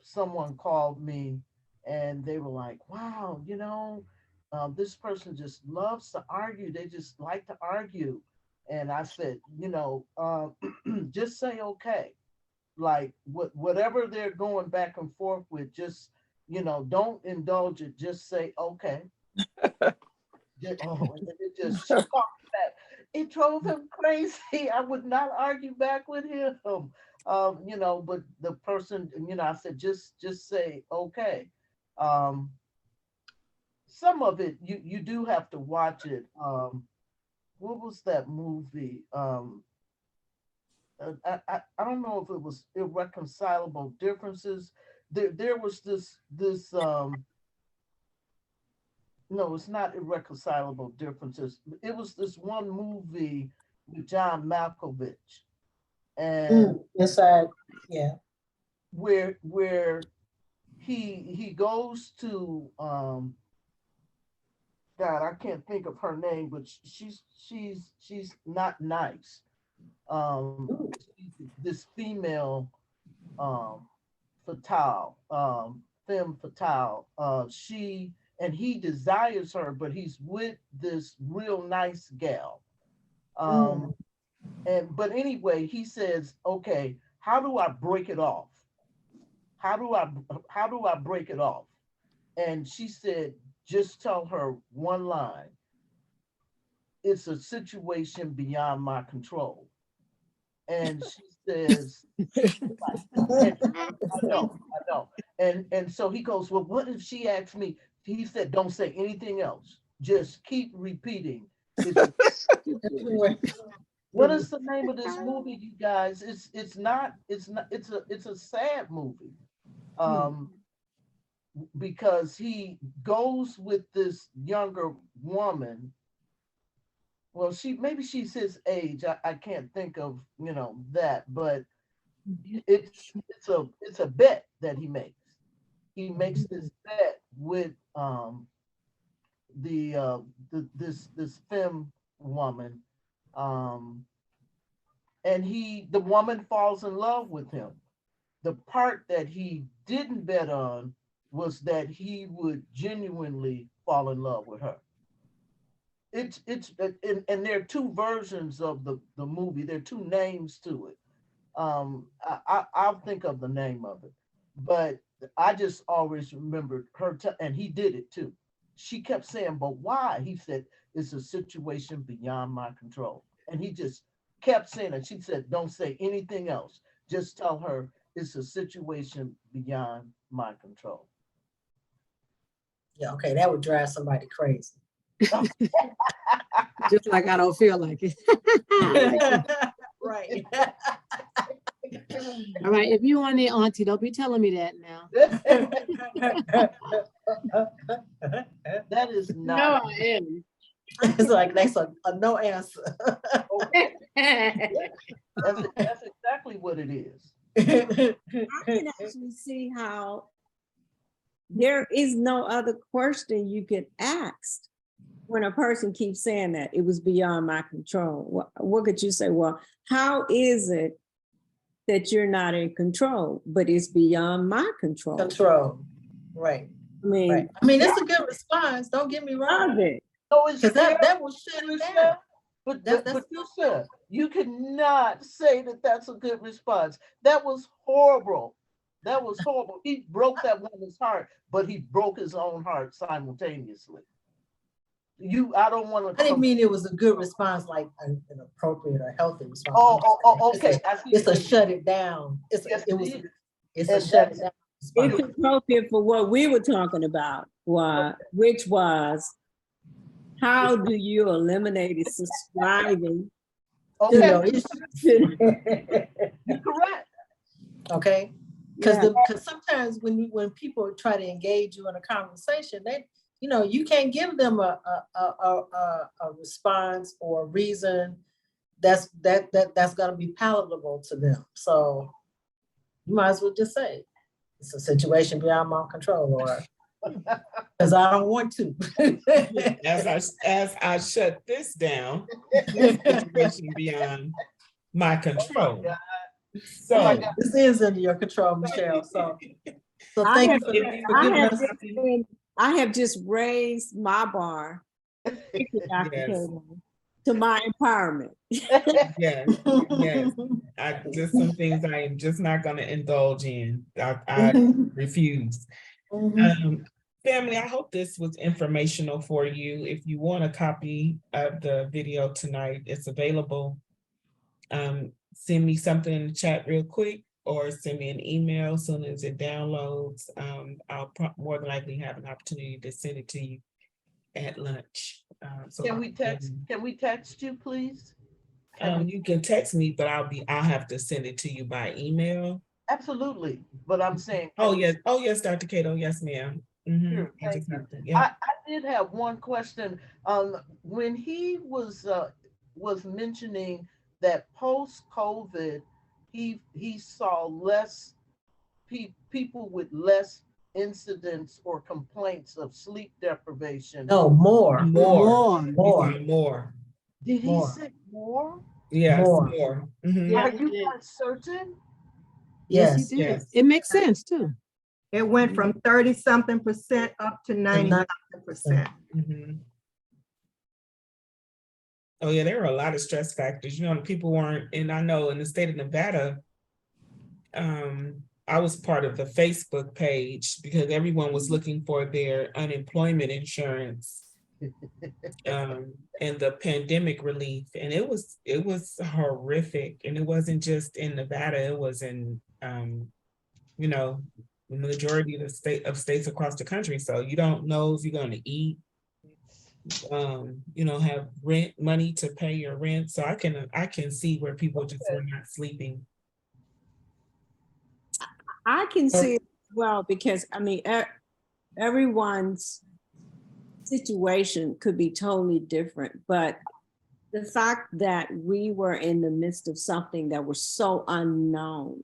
someone called me and they were like, "Wow, this person just loves to argue. They just like to argue." And I said, just say okay. Like whatever they're going back and forth with, just don't indulge it. Just say okay. And it just she called me back. It drove him crazy. I would not argue back with him. But the person, I said, just say okay. Um, some of it you do have to watch it. What was that movie? I don't know if it was Irreconcilable Differences. There was this no, it's not Irreconcilable Differences. It was this one movie with John Malkovich, and Inside, yeah. where he goes to God, I can't think of her name, but she's not nice. This female fatale, femme fatale. She and he desires her, but he's with this real nice gal. But anyway, he says, "Okay, how do I break it off? How do I break it off?" And she said, "Just tell her one line. It's a situation beyond my control." And she says, and I know. And so he goes, "Well, what if she asks me?" He said, "Don't say anything else. Just keep repeating. It's a, what is the name of this movie, you guys? It's a sad movie. Um, because he goes with this younger woman. Well, maybe she's his age. I can't think of that, but it's a bet that he makes. He makes this bet with this femme woman, and the woman falls in love with him. The part that he didn't bet on was that he would genuinely fall in love with her. And there are two versions of the movie. There are two names to it. I'll think of the name of it, but I just always remembered her, and he did it too. She kept saying, "But why?" He said, "It's a situation beyond my control," and he just kept saying it. She said, "Don't say anything else. Just tell her it's a situation beyond my control." Yeah, okay, that would drive somebody crazy. Just like I don't feel like it. Right. All right, if you on there, Auntie, don't be telling me that now. That is No, not. I am. It's like that's a no answer. That's exactly what it is. I can actually see how there is no other question you could ask when a person keeps saying that it was beyond my control. What could you say? Well, how is it that you're not in control, but it's beyond my control? Control, right. I mean, Right. I mean, it's a good response. Don't get me wrong. love it. No, it's Because that will shut it down. But That's you said you cannot say that that's a good response. That was horrible. That was horrible. He broke that woman's heart, but he broke his own heart simultaneously. I don't want to. I didn't mean it was a good response, like an appropriate or healthy response. Okay. It's a shut it down. It's a shut it down. It's appropriate for what we were talking about, which was how do you eliminate subscribing? Okay. You're correct. Okay. Because sometimes when people try to engage you in a conversation, you can't give them a response or a reason that's going to be palatable to them. So you might as well just say, it's a situation beyond my control, Laura. Because I don't want to. As I shut this down, this situation beyond my control. God. So This is under your control, Michelle. So I thank have, you for I giving have us. just I have just raised my bar. Thank you, Dr. Yes. Taylor, to my empowerment. yes, yes. Just some things I am just not going to indulge in. I refuse. Family, I hope this was informational for you. If you want a copy of the video tonight, it's available. Send me something in the chat real quick or send me an email as soon as it downloads. I'll more than likely have an opportunity to send it to you at lunch. Can we text you, please? You can text me, but I'll have to send it to you by email. Absolutely, but I'm saying. Oh yes, Dr. Cato, yes, ma'am. Sure, thank you. I did have one question. When he was mentioning that post-COVID, he saw less people with less incidents or complaints of sleep deprivation. No, more. More. Did he say more? Yes, More. more. Are you guys certain? Yes. He did. It makes sense too. It went from 30-something% up to 90-something%. Oh yeah, there were a lot of stress factors. People weren't, and I know in the state of Nevada, I was part of the Facebook page because everyone was looking for their unemployment insurance and the pandemic relief. And it was horrific. And it wasn't just in Nevada, it was in the majority of the states across the country. So you don't know if you're going to eat, have rent money to pay your rent. So I can see where people just were not sleeping. I can see it well because I mean everyone's situation could be totally different, but the fact that we were in the midst of something that was so unknown,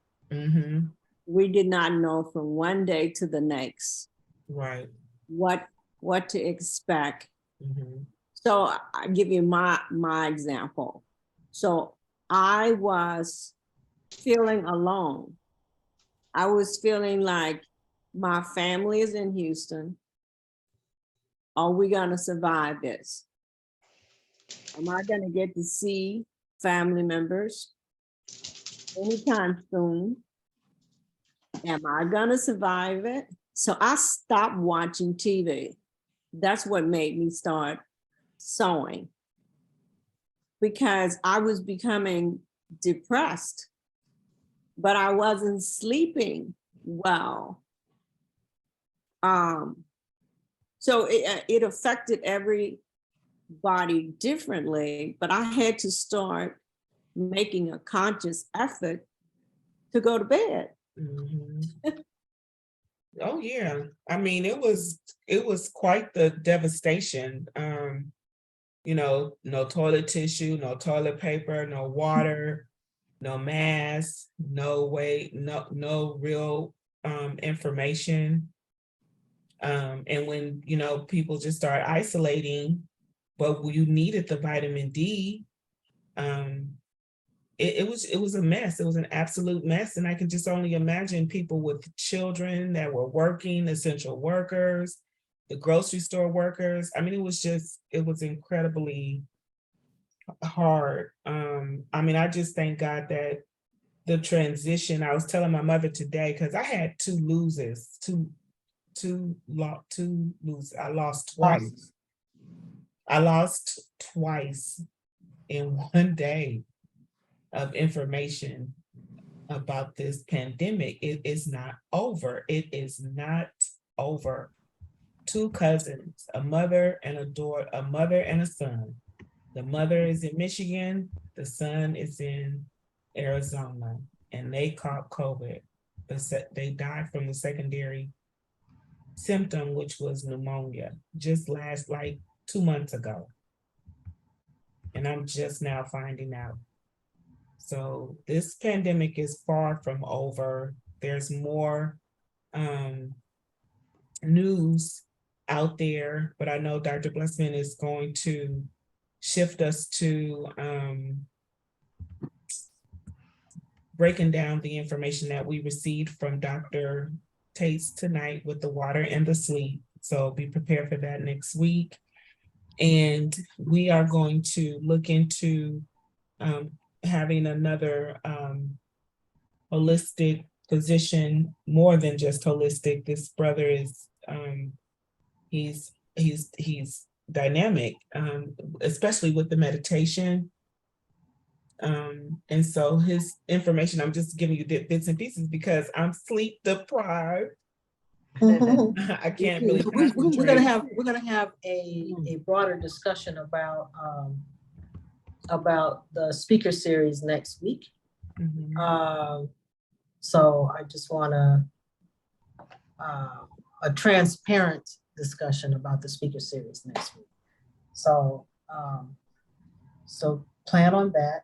we did not know from one day to the next, right? What to expect. So I give you my example. So I was feeling alone. I was feeling like my family is in Houston. Are we gonna survive this? Am I gonna get to see family members anytime soon? Am I gonna survive it? So I stopped watching TV. That's what made me start sewing, because I was becoming depressed, but I wasn't sleeping well. So it affected everybody differently, but I had to start making a conscious effort to go to bed. Oh yeah, I mean it was quite the devastation. No toilet tissue, no toilet paper, no water, no mask, no real information. And when people just start isolating, but you needed the vitamin D, it was a mess. It was an absolute mess. And I can just only imagine people with children that were working, essential workers, the grocery store workers. I mean, it was incredibly hard. I just thank God that the transition, I was telling my mother today, because I had two losses. I lost twice. I lost twice in one day of information about this pandemic. It is not over. It is not over. Two cousins, a mother and a daughter, a mother and a son. The mother is in Michigan, the son is in Arizona, and they caught COVID. They died from the secondary symptom, which was pneumonia, just last 2 months ago. And I'm just now finding out. So this pandemic is far from over. There's more news out there, but I know Dr. Blessman is going to shift us to breaking down the information that we received from Dr. Tates tonight with the water and the sleep. So be prepared for that next week. And we are going to look into having another holistic physician, more than just holistic. This brother is he's dynamic, especially with the meditation. And so his information, I'm just giving you bits and pieces because I'm sleep deprived. I can't really We're gonna concentrate. have a broader discussion about the speaker series next week. So I just want a transparent discussion about the speaker series next week. So so plan on that.